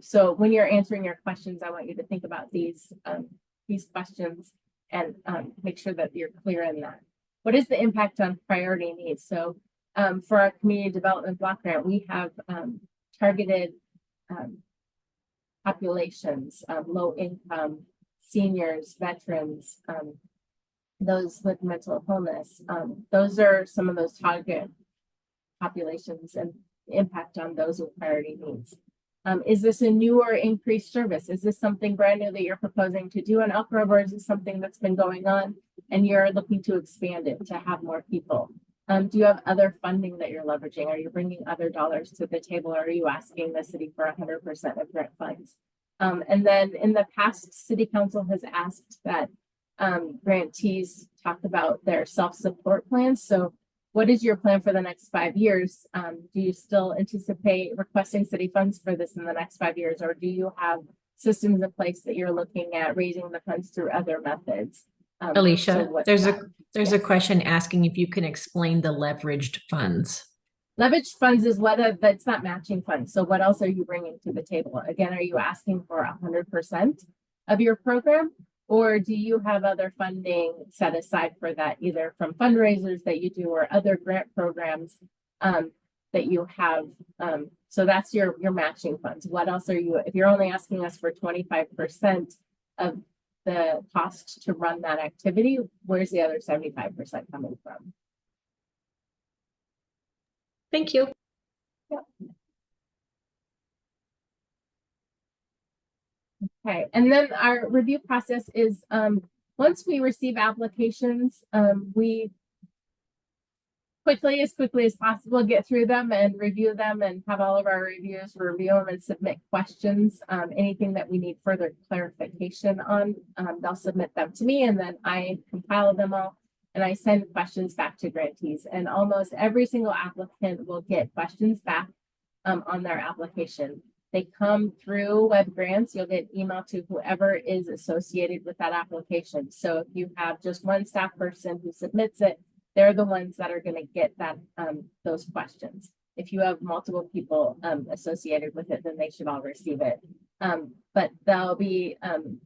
So when you're answering your questions, I want you to think about these questions and make sure that you're clear in that. What is the impact on priority needs? So for our community development block grant, we have targeted populations, low income, seniors, veterans, those with mental illness. Those are some of those target populations and impact on those with priority needs. Is this a new or increased service? Is this something brand new that you're proposing to do in Elk Grove, or is this something that's been going on and you're looking to expand it to have more people? Do you have other funding that you're leveraging? Are you bringing other dollars to the table, or are you asking the city for 100% of grant funds? And then in the past, City Council has asked that grantees talk about their self-support plans. So what is your plan for the next 5 years? Do you still anticipate requesting city funds for this in the next 5 years, or do you have systems in place that you're looking at raising the funds through other methods? Alicia, there's a question asking if you can explain the leveraged funds. Leveraged funds is whether that's not matching funds. So what else are you bringing to the table? Again, are you asking for 100% of your program, or do you have other funding set aside for that, either from fundraisers that you do or other grant programs that you have? So that's your matching funds. What else are you, if you're only asking us for 25% of the cost to run that activity, where's the other 75% coming from? Thank you. Yep. Okay, and then our review process is once we receive applications, we quickly as possible, get through them and review them and have all of our reviews review them and submit questions. Anything that we need further clarification on, they'll submit them to me and then I compile them all and I send questions back to grantees. And almost every single applicant will get questions back on their application. They come through web grants. You'll get email to whoever is associated with that application. So if you have just one staff person who submits it, they're the ones that are going to get that those questions. If you have multiple people associated with it, then they should all receive it. But there'll be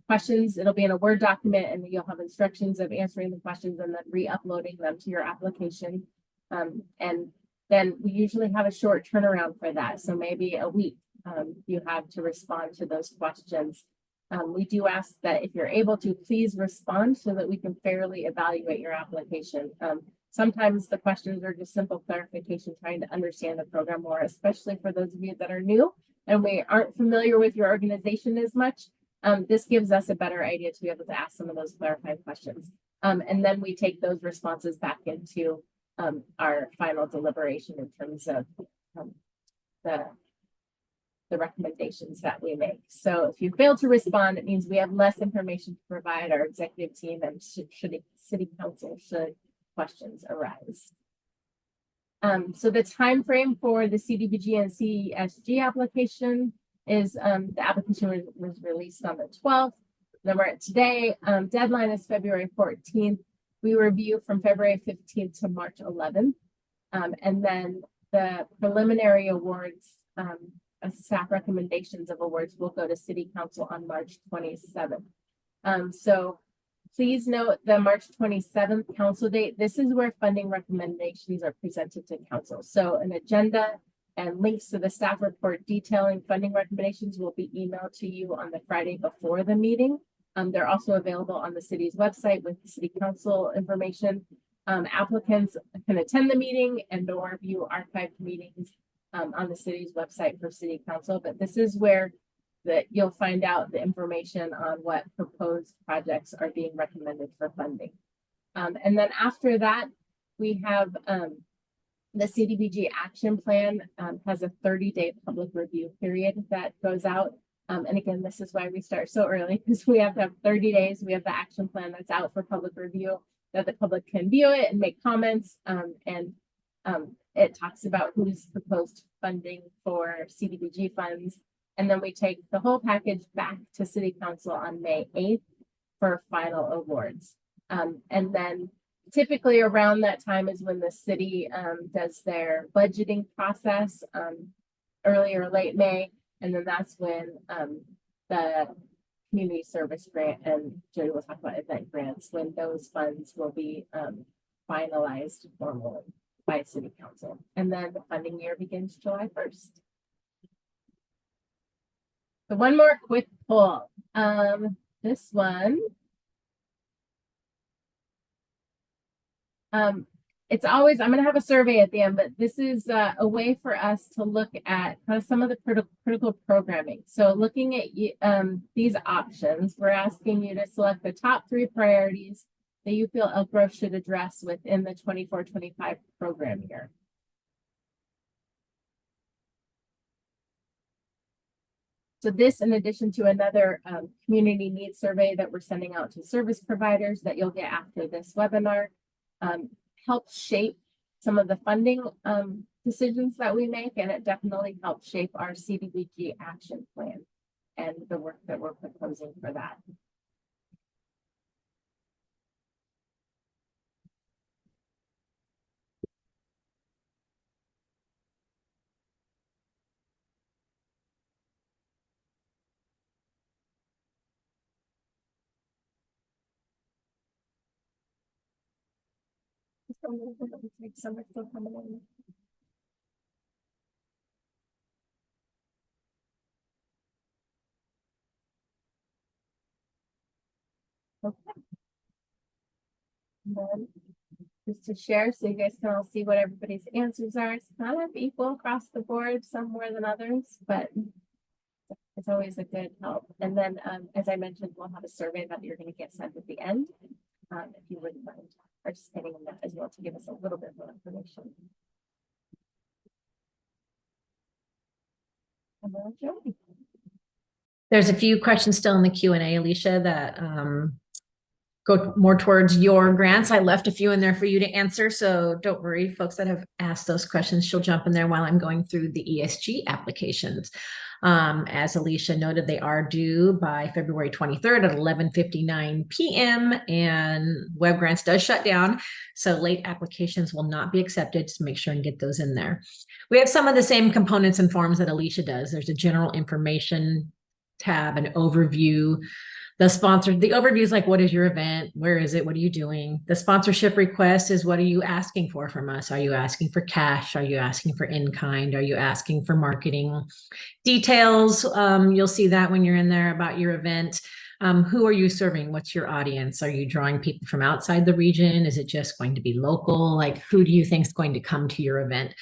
questions. It'll be in a Word document, and you'll have instructions of answering the questions and then re-uploading them to your application. And then we usually have a short turnaround for that. So maybe a week you have to respond to those questions. We do ask that if you're able to, please respond so that we can fairly evaluate your application. Sometimes the questions are just simple clarification, trying to understand the program more, especially for those of you that are new and we aren't familiar with your organization as much. This gives us a better idea to be able to ask some of those clarifying questions. And then we take those responses back into our final deliberation in terms of the recommendations that we make. So if you fail to respond, it means we have less information to provide our executive team and should city council should questions arise. So the time frame for the CDBG and CSG application is the application was released on the 12th. Then we're at today. Deadline is February 14th. We review from February 15th to March 11th. And then the preliminary awards, staff recommendations of awards will go to City Council on March 27th. So please note the March 27th council date. This is where funding recommendations are presented to council. So an agenda and links to the staff report detailing funding recommendations will be emailed to you on the Friday before the meeting. They're also available on the city's website with city council information. Applicants can attend the meeting and or view archived meetings on the city's website for city council. But this is where you'll find out the information on what proposed projects are being recommended for funding. And then after that, we have the CDBG action plan has a 30-day public review period that goes out. And again, this is why we start so early, because we have to have 30 days. We have the action plan that's out for public review that the public can view it and make comments. It talks about who's proposed funding for CDBG funds. And then we take the whole package back to City Council on May 8th for final awards. And then typically around that time is when the city does their budgeting process, early or late May. And then that's when the community service grant and Jody will talk about event grants, when those funds will be finalized formally by City Council. And then the funding year begins July 1st. So one more quick poll. This one. It's always, I'm going to have a survey at the end, but this is a way for us to look at kind of some of the critical programming. So looking at these options, we're asking you to select the top 3 priorities that you feel Elk Grove should address within the 24-25 program year. So this, in addition to another community needs survey that we're sending out to service providers that you'll get after this webinar, helps shape some of the funding decisions that we make, and it definitely helps shape our CDBG action plan and the work that we're proposing for that. Some are still coming in. Okay. And then just to share so you guys can all see what everybody's answers are. It's kind of equal across the board, some more than others, but it's always a good help. And then, as I mentioned, we'll have a survey that you're going to get sent at the end, if you wouldn't mind participating in that as well to give us a little bit more information. And then Jody. There's a few questions still in the Q&A, Alicia, that go more towards your grants. I left a few in there for you to answer, so don't worry, folks that have asked those questions, she'll jump in there while I'm going through the ESG applications. As Alicia noted, they are due by February 23rd at 11:59 p.m. and web grants does shut down, so late applications will not be accepted. So make sure and get those in there. We have some of the same components and forms that Alicia does. There's a general information tab, an overview. The overview is like, what is your event? Where is it? What are you doing? The sponsorship request is, what are you asking for from us? Are you asking for cash? Are you asking for in-kind? Are you asking for marketing details? You'll see that when you're in there about your event. Who are you serving? What's your audience? Are you drawing people from outside the region? Is it just going to be local? Like, who do you think is going to come to your event?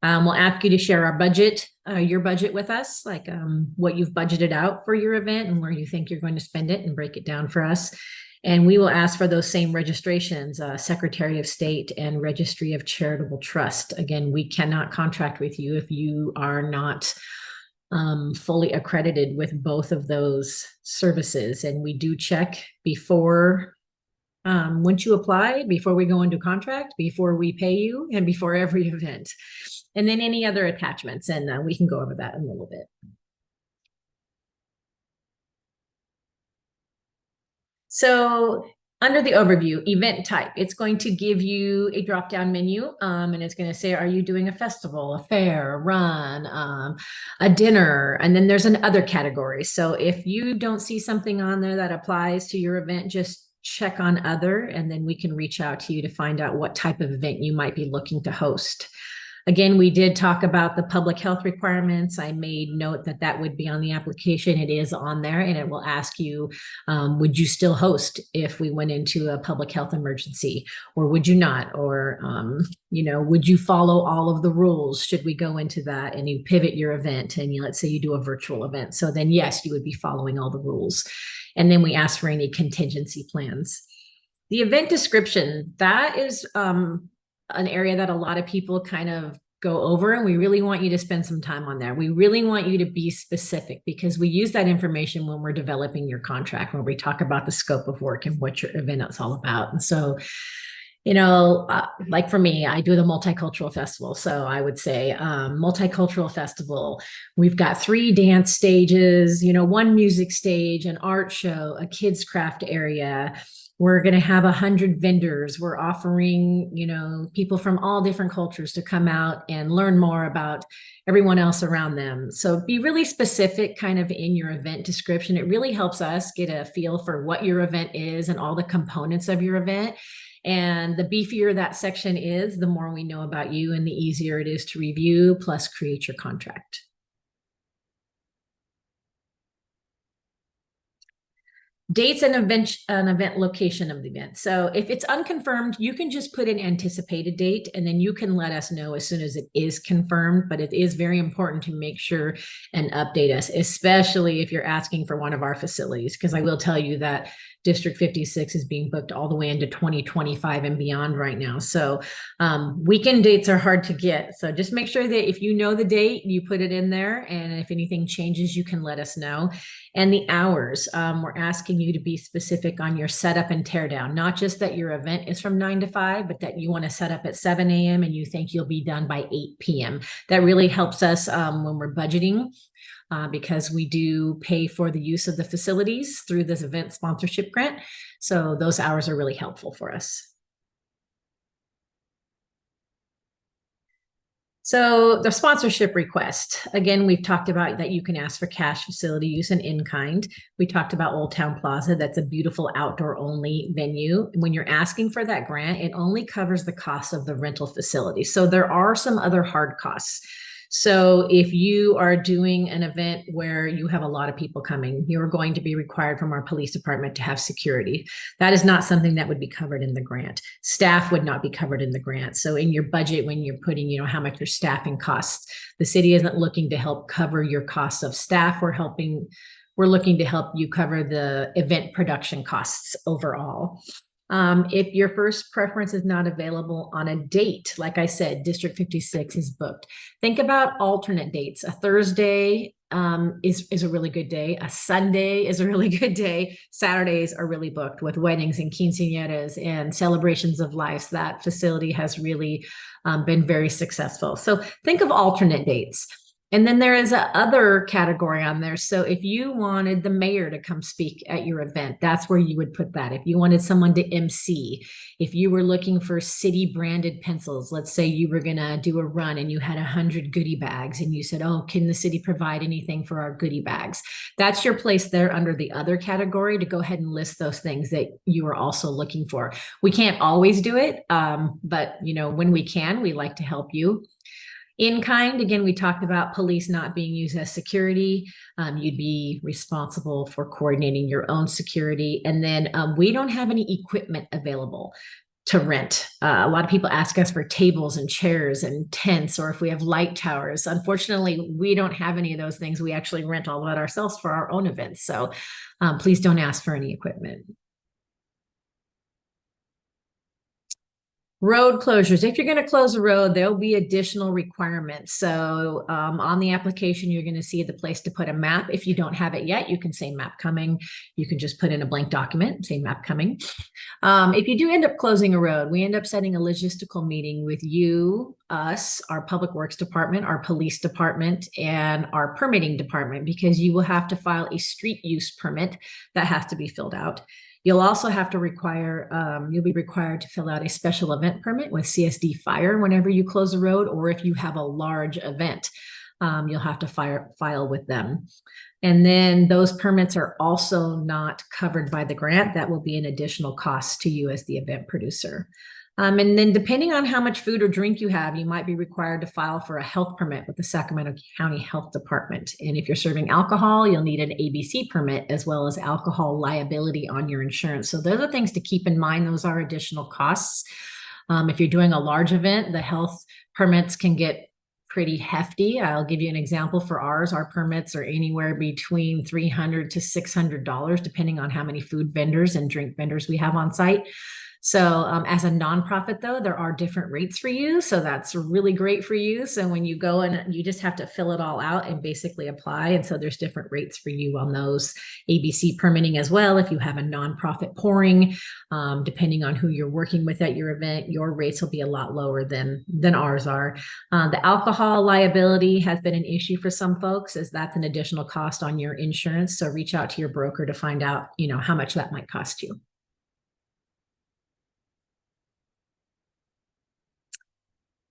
We'll ask you to share our budget, your budget with us, like what you've budgeted out for your event and where you think you're going to spend it, and break it down for us. And we will ask for those same registrations, Secretary of State and Registry of Charitable Trust. Again, we cannot contract with you if you are not fully accredited with both of those services. And we do check before, once you apply, before we go into contract, before we pay you, and before every event. And then any other attachments, and we can go over that in a little bit. So under the overview, event type, it's going to give you a drop-down menu, and it's going to say, are you doing a festival, a fair, a run, a dinner? And then there's an other category. So if you don't see something on there that applies to your event, just check on other, and then we can reach out to you to find out what type of event you might be looking to host. Again, we did talk about the public health requirements. I made note that that would be on the application. It is on there, and it will ask you, would you still host if we went into a public health emergency, or would you not? Or, would you follow all of the rules? Should we go into that? And you pivot your event, and let's say you do a virtual event. So then, yes, you would be following all the rules. And then we ask for any contingency plans. The event description, that is an area that a lot of people kind of go over, and we really want you to spend some time on there. We really want you to be specific, because we use that information when we're developing your contract, when we talk about the scope of work and what your event is all about. And so, like for me, I do the multicultural festival. So I would say multicultural festival, we've got 3 dance stages, 1 music stage, an art show, a kids craft area. We're going to have 100 vendors. We're offering, people from all different cultures to come out and learn more about everyone else around them. So be really specific kind of in your event description. It really helps us get a feel for what your event is and all the components of your event. And the beefier that section is, the more we know about you and the easier it is to review, plus create your contract. Dates and event location of the event. So if it's unconfirmed, you can just put an anticipated date, and then you can let us know as soon as it is confirmed. But it is very important to make sure and update us, especially if you're asking for one of our facilities, because I will tell you that District 56 is being booked all the way into 2025 and beyond right now. So weekend dates are hard to get. So just make sure that if you know the date, you put it in there. And if anything changes, you can let us know. And the hours, we're asking you to be specific on your setup and teardown, not just that your event is from 9 to 5, but that you want to set up at 7 a.m. and you think you'll be done by 8 p.m. That really helps us when we're budgeting. Because we do pay for the use of the facilities through this event sponsorship grant. So those hours are really helpful for us. So the sponsorship request, again, we've talked about that you can ask for cash, facility use, and in-kind. We talked about Old Town Plaza. That's a beautiful outdoor-only venue. When you're asking for that grant, it only covers the cost of the rental facility. So there are some other hard costs. So if you are doing an event where you have a lot of people coming, you're going to be required from our police department to have security. That is not something that would be covered in the grant. Staff would not be covered in the grant. So in your budget, when you're putting, how much your staffing costs, the city isn't looking to help cover your costs of staff. We're looking to help you cover the event production costs overall. If your first preference is not available on a date, like I said, District 56 is booked. Think about alternate dates. A Thursday is a really good day. A Sunday is a really good day. Saturdays are really booked with weddings and quinceañeras and celebrations of life. That facility has really been very successful. So think of alternate dates. And then there is a other category on there. So if you wanted the mayor to come speak at your event, that's where you would put that. If you wanted someone to MC, if you were looking for city branded pencils, let's say you were going to do a run and you had 100 goodie bags and you said, oh, can the city provide anything for our goodie bags? That's your place there under the other category to go ahead and list those things that you are also looking for. We can't always do it, but when we can, we like to help you. In kind, again, we talked about police not being used as security. You'd be responsible for coordinating your own security. And then we don't have any equipment available to rent. A lot of people ask us for tables and chairs and tents, or if we have light towers. Unfortunately, we don't have any of those things. We actually rent all that ourselves for our own events. So please don't ask for any equipment. Road closures. If you're going to close a road, there'll be additional requirements. So on the application, you're going to see the place to put a map. If you don't have it yet, you can say map coming. You can just put in a blank document, say map coming. If you do end up closing a road, we end up setting a logistical meeting with you, us, our public works department, our police department, and our permitting department, because you will have to file a street use permit that has to be filled out. You'll also have to you'll be required to fill out a special event permit with CSD Fire whenever you close a road, or if you have a large event, you'll have to file with them. And then those permits are also not covered by the grant. That will be an additional cost to you as the event producer. And then depending on how much food or drink you have, you might be required to file for a health permit with the Sacramento County Health Department. And if you're serving alcohol, you'll need an ABC permit as well as alcohol liability on your insurance. So those are things to keep in mind. Those are additional costs. If you're doing a large event, the health permits can get pretty hefty. I'll give you an example for ours. Our permits are anywhere between $300 to $600, depending on how many food vendors and drink vendors we have on site. So as a nonprofit, though, there are different rates for you. So that's really great for you. So when you go and you just have to fill it all out and basically apply. And so there's different rates for you on those. ABC permitting as well. If you have a nonprofit pouring, depending on who you're working with at your event, your rates will be a lot lower than ours are. The alcohol liability has been an issue for some folks, as that's an additional cost on your insurance. So reach out to your broker to find out, how much that might cost you.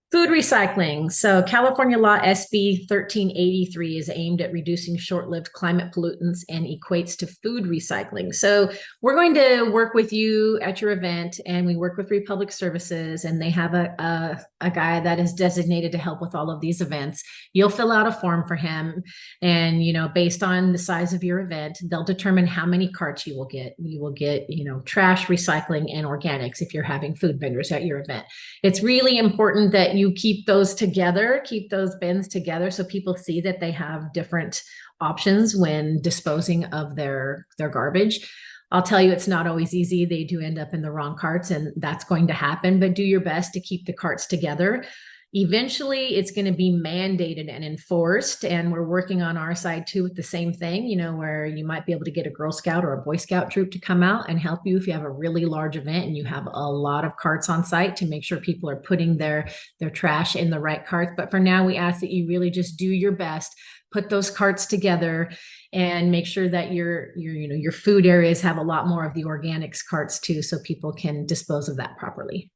Food recycling. So California Law SB 1383 is aimed at reducing short-lived climate pollutants and equates to food recycling. So we're going to work with you at your event, and we work with Republic Services, and they have a guy that is designated to help with all of these events. You'll fill out a form for him, and based on the size of your event, they'll determine how many carts you will get. You will get trash, recycling, and organics if you're having food vendors at your event. It's really important that you keep those together, keep those bins together, so people see that they have different options when disposing of their garbage. I'll tell you, it's not always easy. They do end up in the wrong carts, and that's going to happen, but do your best to keep the carts together. Eventually, it's going to be mandated and enforced, and we're working on our side too with the same thing, where you might be able to get a Girl Scout or a Boy Scout troop to come out and help you if you have a really large event and you have a lot of carts on site, to make sure people are putting their trash in the right carts. But for now, we ask that you really just do your best, put those carts together, and make sure that your food areas have a lot more of the organics carts too, so people can dispose of that properly.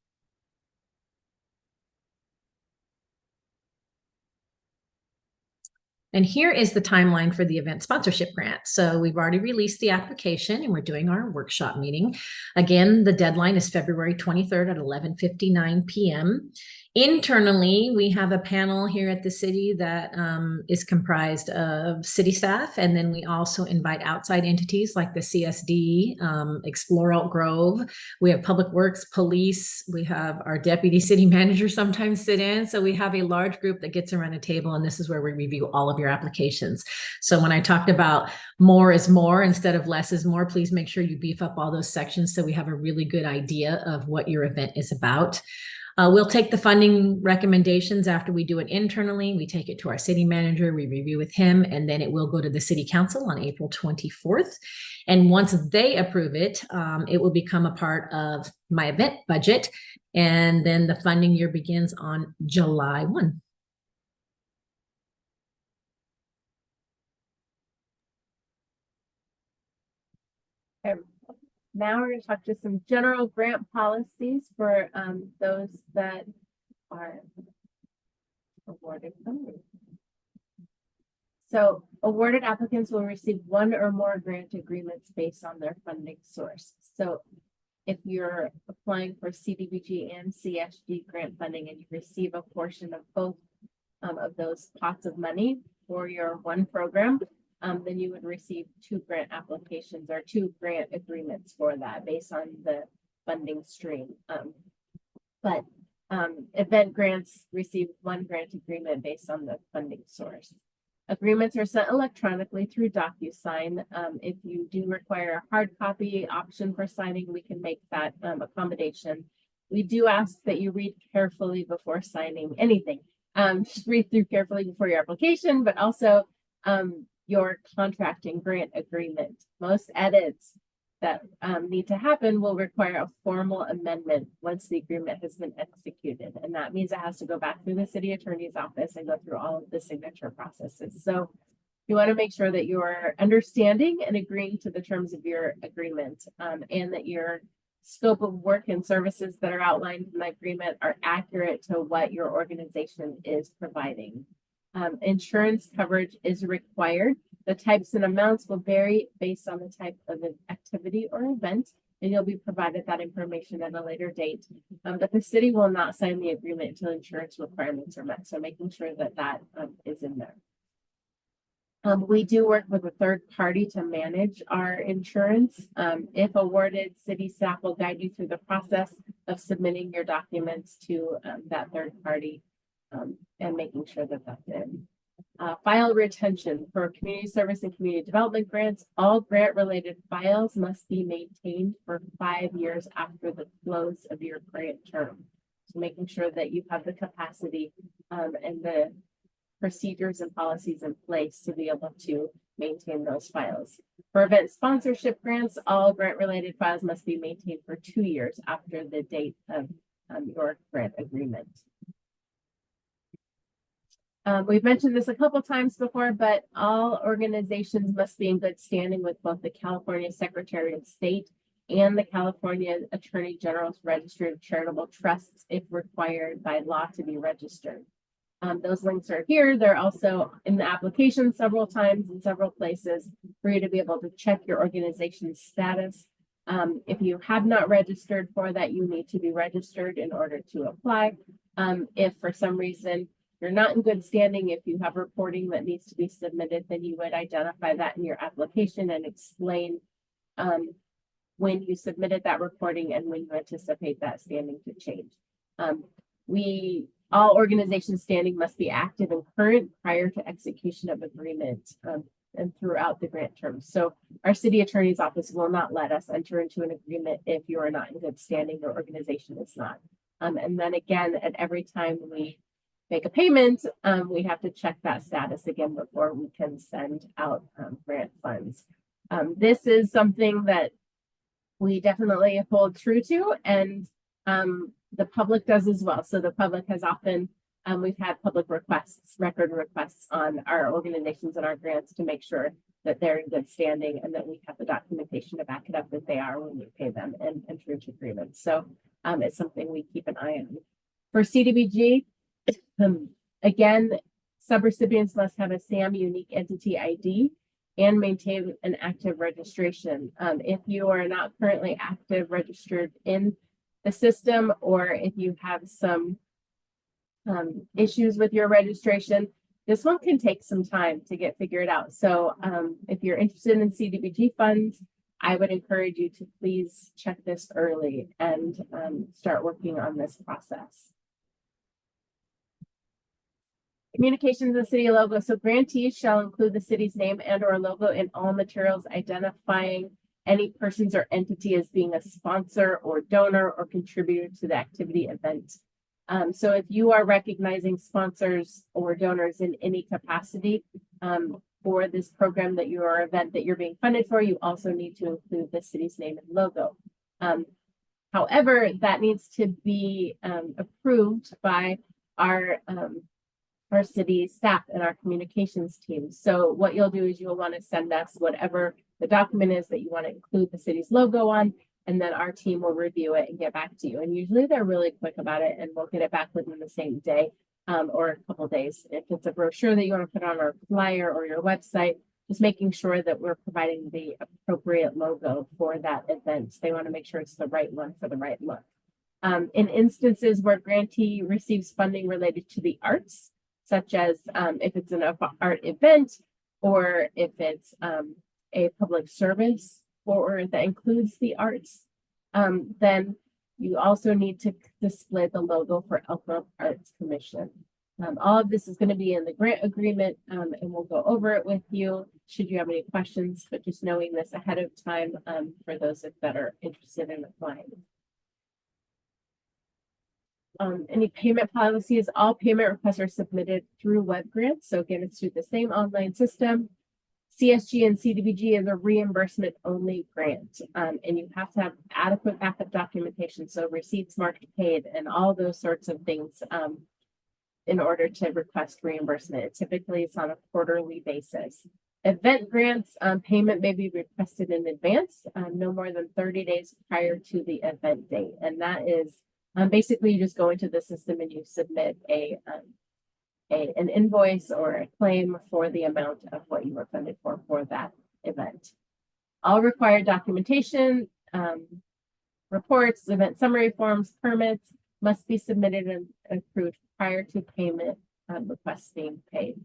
And here is the timeline for the event sponsorship grant. So we've already released the application, and we're doing our workshop meeting. Again, the deadline is February 23rd at 11:59 p.m. Internally, we have a panel here at the city that is comprised of city staff, and then we also invite outside entities like the CSD, Explore Elk Grove. We have Public Works, police. We have our deputy city manager sometimes sit in. So we have a large group that gets around a table, and this is where we review all of your applications. So when I talked about more is more instead of less is more, please make sure you beef up all those sections so we have a really good idea of what your event is about. We'll take the funding recommendations after we do it internally. We take it to our city manager, we review with him, and then it will go to the city council on April 24th. And once they approve it, it will become a part of my event budget. And then the funding year begins on July 1. Now we're going to talk to some general grant policies for those that are awarded funding. So awarded applicants will receive one or more grant agreements based on their funding source. So if you're applying for CDBG and CSG grant funding and you receive a portion of both of those pots of money for your one program, then you would receive 2 grant applications or 2 grant agreements for that based on the funding stream. But event grants receive 1 grant agreement based on the funding source. Agreements are sent electronically through DocuSign. If you do require a hard copy option for signing, we can make that accommodation. We do ask that you read carefully before signing anything. Just read through carefully before your application, but also your contracting grant agreement. Most edits that need to happen will require a formal amendment once the agreement has been executed. And that means it has to go back through the city attorney's office and go through all of the signature processes. So you want to make sure that you're understanding and agreeing to the terms of your agreement, and that your scope of work and services that are outlined in the agreement are accurate to what your organization is providing. Insurance coverage is required. The types and amounts will vary based on the type of an activity or event, and you'll be provided that information at a later date. But the city will not sign the agreement until insurance requirements are met. So making sure that that is in there. We do work with a third party to manage our insurance. If awarded, city staff will guide you through the process of submitting your documents to that third party and making sure that that's in. File retention for community service and community development grants. All grant related files must be maintained for 5 years after the close of your grant term. So making sure that you have the capacity and the procedures and policies in place to be able to maintain those files. For event sponsorship grants, all grant related files must be maintained for 2 years after the date of your grant agreement. We've mentioned this a couple times before, but all organizations must be in good standing with both the California Secretary of State and the California Attorney General's Registry of Charitable Trusts if required by law to be registered. Those links are here. They're also in the application several times in several places for you to be able to check your organization's status. If you have not registered for that, you need to be registered in order to apply. If for some reason you're not in good standing, if you have reporting that needs to be submitted, then you would identify that in your application and explain when you submitted that reporting and when you anticipate that standing to change. All organizations standing must be active and current prior to execution of agreement and throughout the grant term. So our city attorney's office will not let us enter into an agreement if you are not in good standing, your organization is not. And then again, at every time we make a payment, we have to check that status again before we can send out grant funds. This is something that we definitely hold true to, and the public does as well. So the public has often, we've had public requests, record requests on our organizations and our grants to make sure that they're in good standing and that we have the documentation to back it up that they are when we pay them and enter into agreements. So it's something we keep an eye on. For CDBG, again, subrecipients must have a SAM unique entity ID and maintain an active registration. If you are not currently active registered in the system, or if you have some issues with your registration, this one can take some time to get figured out. So if you're interested in CDBG funds, I would encourage you to please check this early and start working on this process. Communications of city logo. So grantees shall include the city's name and or logo in all materials identifying any persons or entity as being a sponsor or donor or contributor to the activity event. So if you are recognizing sponsors or donors in any capacity for this program that your event that you're being funded for, you also need to include the city's name and logo. However, that needs to be approved by our city staff and our communications team. So what you'll do is you'll want to send us whatever the document is that you want to include the city's logo on, and then our team will review it and get back to you. And usually they're really quick about it, and we'll get it back within the same day or a couple of days. If it's a brochure that you want to put on our flyer or your website, just making sure that we're providing the appropriate logo for that event. They want to make sure it's the right one for the right look. In instances where grantee receives funding related to the arts, such as if it's an art event or if it's a public service or that includes the arts, then you also need to display the logo for Elk Grove Arts Commission. All of this is going to be in the grant agreement, and we'll go over it with you should you have any questions, but just knowing this ahead of time for those that are interested in applying. Any payment policies, all payment requests are submitted through web grants. So again, it's through the same online system. CSG and CDBG is a reimbursement only grant. And you have to have adequate backup documentation. So receipts marked paid and all those sorts of things in order to request reimbursement. Typically it's on a quarterly basis. Event grants, payment may be requested in advance, no more than 30 days prior to the event date. And that is basically, you just go into the system and you submit an invoice or a claim for the amount of what you were funded for that event. All required documentation, reports, event summary forms, permits must be submitted and approved prior to payment requests being paid.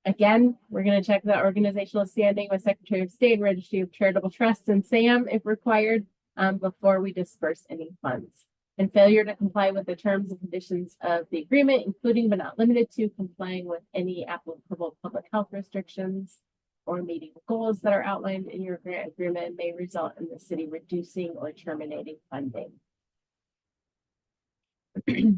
Again, we're going to check the organizational standing with Secretary of State, Registry of Charitable Trusts, and SAM if required before we disperse any funds. And failure to comply with the terms and conditions of the agreement, including but not limited to complying with any applicable public health restrictions or meeting goals that are outlined in your grant agreement, may result in the city reducing or terminating funding.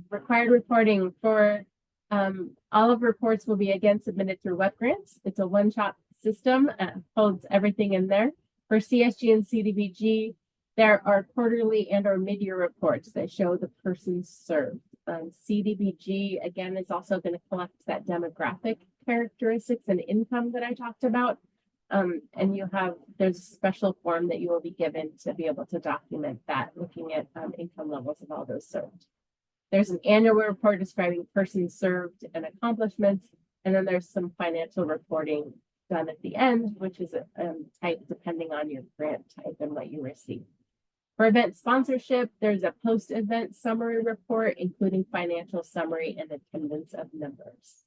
Required reporting for all of reports will be again submitted through web grants. It's a one-shot system, holds everything in there. For CSG and CDBG, there are quarterly and or mid-year reports that show the persons served. CDBG, again, is also going to collect that demographic characteristics and income that I talked about. And there's a special form that you will be given to be able to document that, looking at income levels of all those served. There's an annual report describing persons served and accomplishments. And then there's some financial reporting done at the end, which is type depending on your grant type and what you receive. For event sponsorship, there's a post-event summary report, including financial summary and attendance of members.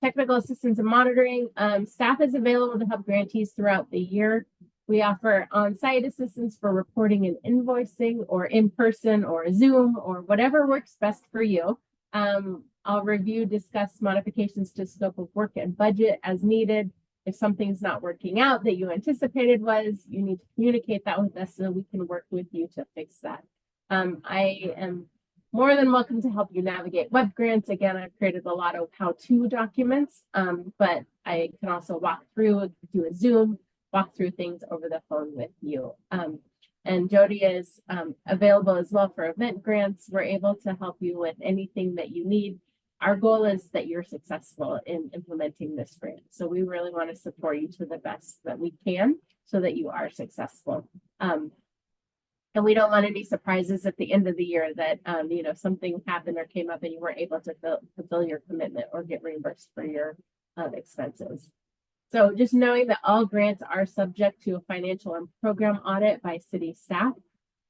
Technical assistance and monitoring. Staff is available to help grantees throughout the year. We offer on-site assistance for reporting and invoicing, or in person or Zoom, or whatever works best for you. I'll review, discuss modifications to scope of work and budget as needed. If something's not working out that you anticipated you need to communicate that with us so we can work with you to fix that. I am more than welcome to help you navigate web grants. Again, I've created a lot of how-to documents, but I can also walk through, do a Zoom, walk through things over the phone with you. And Jody is available as well for event grants. We're able to help you with anything that you need. Our goal is that you're successful in implementing this grant. So we really want to support you to the best that we can so that you are successful. And we don't want any surprises at the end of the year that, something happened or came up and you weren't able to fulfill your commitment or get reimbursed for your expenses. So just knowing that all grants are subject to a financial and program audit by city staff.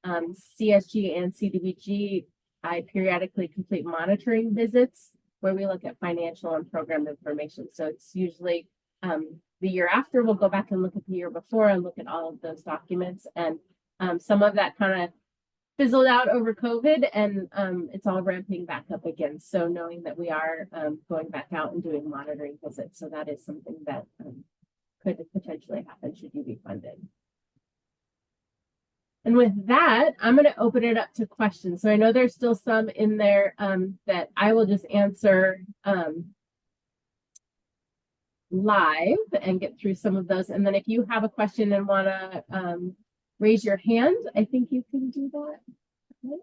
CSG and CDBG, I periodically complete monitoring visits where we look at financial and program information. So it's usually the year after, we'll go back and look at the year before and look at all of those documents. And some of that kind of fizzled out over COVID, and it's all ramping back up again. So knowing that we are going back out and doing monitoring visits, so that is something that could potentially happen should you be funded. And with that, I'm going to open it up to questions. So I know there's still some in there that I will just answer live and get through some of those. And then if you have a question and want to raise your hand, I think you can do that. Okay.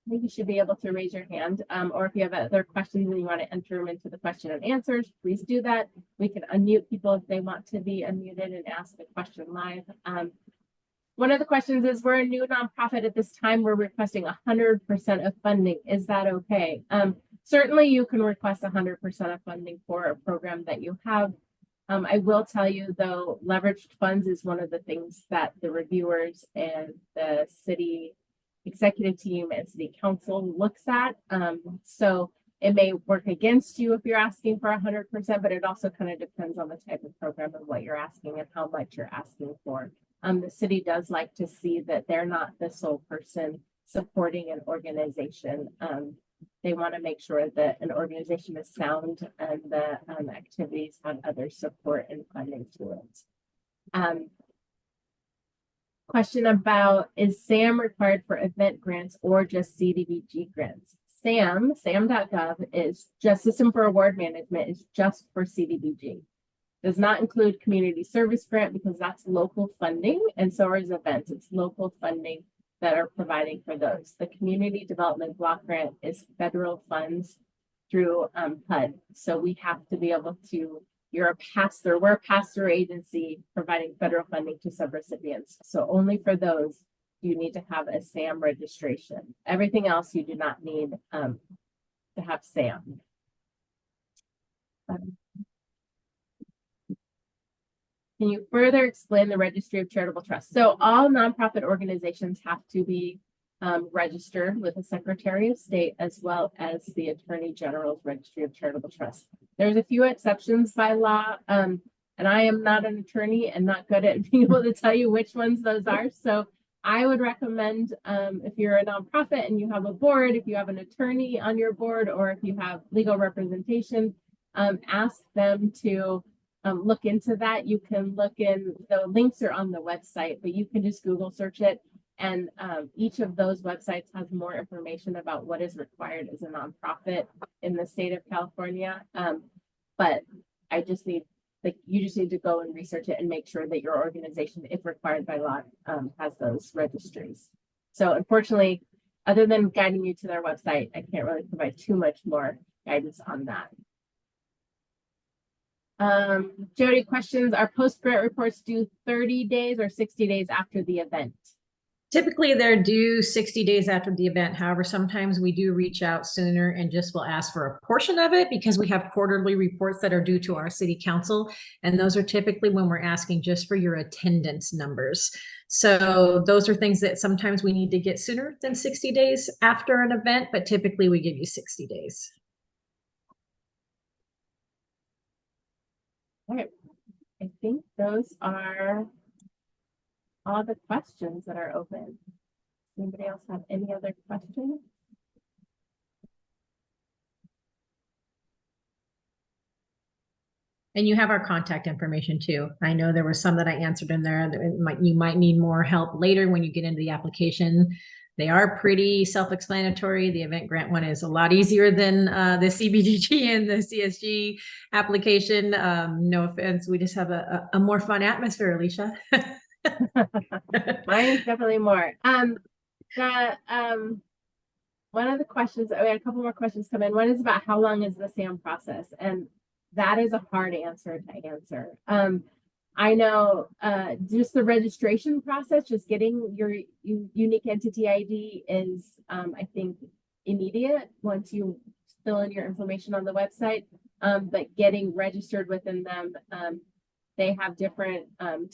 I think you should be able to raise your hand. Or if you have other questions and you want to enter them into the question and answers, please do that. We can unmute people if they want to be unmuted and ask a question live. One of the questions is, we're a new nonprofit at this time. We're requesting 100% of funding. Is that okay? Certainly you can request 100% of funding for a program that you have. I will tell you though, leveraged funds is one of the things that the reviewers and the city executive team and city council looks at. So it may work against you if you're asking for 100%, but it also kind of depends on the type of program and what you're asking and how much you're asking for. The city does like to see that they're not the sole person supporting an organization. They want to make sure that an organization is sound and the activities have other support and funding to it. Question about, is SAM required for event grants or just CDBG grants? SAM.gov is just System for Award Management, is just for CDBG. Does not include community service grant because that's local funding, and so is events. It's local funding that are providing for those. The community development block grant is federal funds through HUD. So we have to be able to, we're a pass-through agency providing federal funding to subrecipients. So only for those you need to have a SAM registration. Everything else you do not need to have SAM. Can you further explain the Registry of Charitable Trusts? So all nonprofit organizations have to be registered with the Secretary of State as well as the Attorney General's Registry of Charitable Trusts. There's a few exceptions by law, and I am not an attorney and not good at being able to tell you which ones those are. So I would recommend if you're a nonprofit and you have a board, if you have an attorney on your board, or if you have legal representation, ask them to look into that. You can look in, the links are on the website, but you can just Google search it. And each of those websites has more information about what is required as a nonprofit in the state of California. But I just need, you just need to go and research it and make sure that your organization, if required by law, has those registries. So unfortunately, other than guiding you to their website, I can't really provide too much more guidance on that. Jody, questions, are post-grant reports due 30 days or 60 days after the event? Typically, they're due 60 days after the event. However, sometimes we do reach out sooner and just will ask for a portion of it because we have quarterly reports that are due to our city council. And those are typically when we're asking just for your attendance numbers. So those are things that sometimes we need to get sooner than 60 days after an event, but typically we give you 60 days. All right, I think those are all the questions that are open. Anybody else have any other questions? And you have our contact information too. I know there were some that I answered in there that you might need more help later when you get into the application. They are pretty self-explanatory. The event grant one is a lot easier than the CBDG and the CSG application. No offense, we just have a more fun atmosphere, Alicia. Mine is definitely more. One of the questions, we had a couple more questions come in. One is about how long is the SAM process? And that is a hard answer to answer. I know just the registration process, just getting your unique entity ID is, I think, immediate once you fill in your information on the website. But getting registered within them, they have different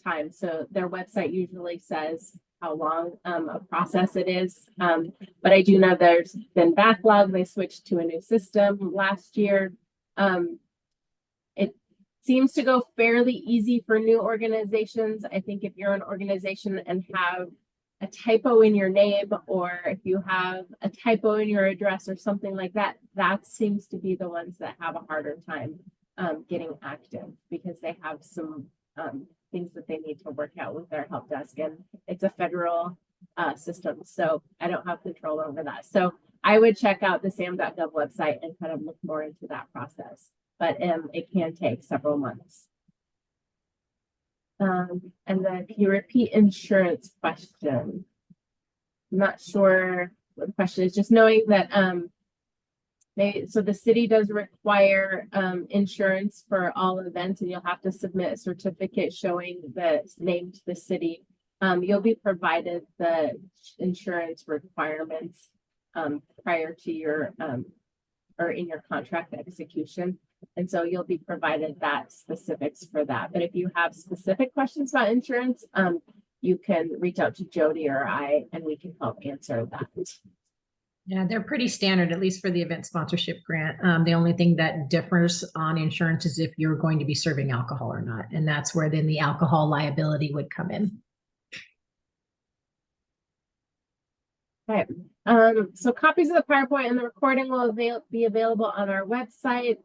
times. So their website usually says how long a process it is. But I do know there's been backlog. They switched to a new system last year. It seems to go fairly easy for new organizations. I think if you're an organization and have a typo in your name, or if you have a typo in your address or something like that, that seems to be the ones that have a harder time getting active, because they have some things that they need to work out with their help desk, and it's a federal system, so I don't have control over that. So I would check out the sam.gov website and kind of look more into that process, but it can take several months. And then can you repeat insurance question? I'm not sure what the question is, just knowing that so the city does require insurance for all events, and you'll have to submit a certificate showing the name to the city. You'll be provided the insurance requirements prior to your or in your contract execution. And so you'll be provided that specifics for that. But if you have specific questions about insurance, you can reach out to Jody or I, and we can help answer that. Yeah, they're pretty standard, at least for the event sponsorship grant. The only thing that differs on insurance is if you're going to be serving alcohol or not. And that's where then the alcohol liability would come in. Okay. So copies of the PowerPoint and the recording will be available on our website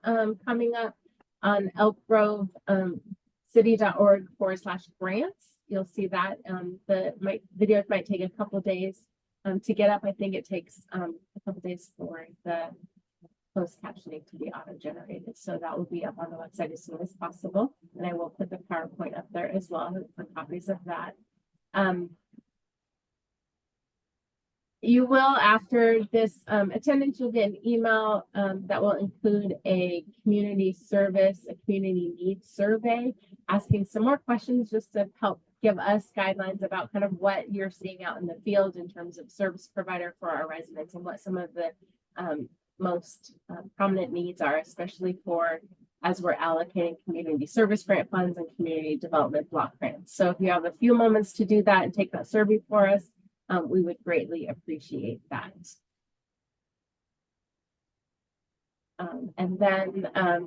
coming up on elkgrove.city.org/grants. You'll see that the videos might take a couple days to get up. I think it takes a couple days for the closed captioning to be auto-generated. So that will be up on the website as soon as possible. And I will put the PowerPoint up there as well for copies of that. You will, after this attendance, you'll get an email that will include a community service, a community needs survey, asking some more questions just to help give us guidelines about kind of what you're seeing out in the field in terms of service provider for our residents, and what some of the most prominent needs are, especially for as we're allocating community service grant funds and community development block grants. So if you have a few moments to do that and take that survey for us, we would greatly appreciate that. And then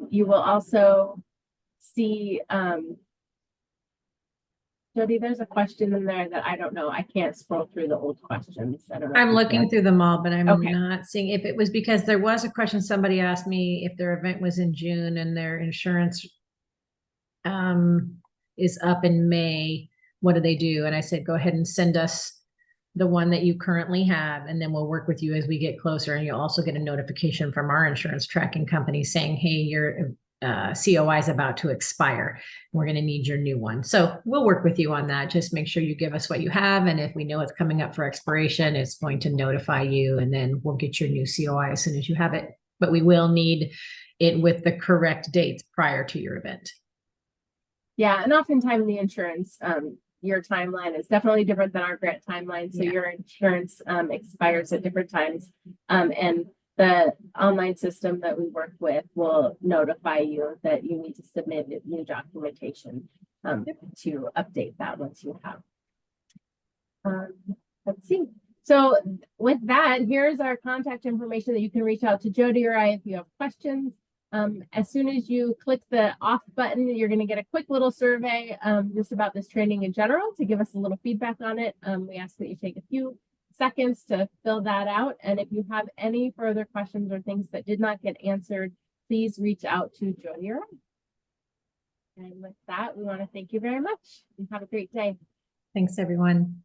you will also see, Jody, there's a question in there that I don't know. I can't scroll through the old questions. I don't know. I'm looking through them all, but I'm Okay. not seeing if it was because there was a question. Somebody asked me if their event was in June and their insurance is up in May, what do they do? And I said, go ahead and send us the one that you currently have, and then we'll work with you as we get closer. And you'll also get a notification from our insurance tracking company saying, hey, your COI is about to expire. We're going to need your new one. So we'll work with you on that. Just make sure you give us what you have. And if we know it's coming up for expiration, it's going to notify you, and then we'll get your new COI as soon as you have it. But we will need it with the correct dates prior to your event. Yeah, and oftentimes the insurance, your timeline is definitely different than our grant timeline. So your insurance expires at different times. And the online system that we work with will notify you that you need to submit new documentation to update that once you have. Let's see. So with that, here's our contact information that you can reach out to Jody or I if you have questions. As soon as you click the off button, you're going to get a quick little survey just about this training in general to give us a little feedback on it. We ask that you take a few seconds to fill that out. And if you have any further questions or things that did not get answered, please reach out to Jody or I. And with that, we want to thank you very much and have a great day. Thanks, everyone.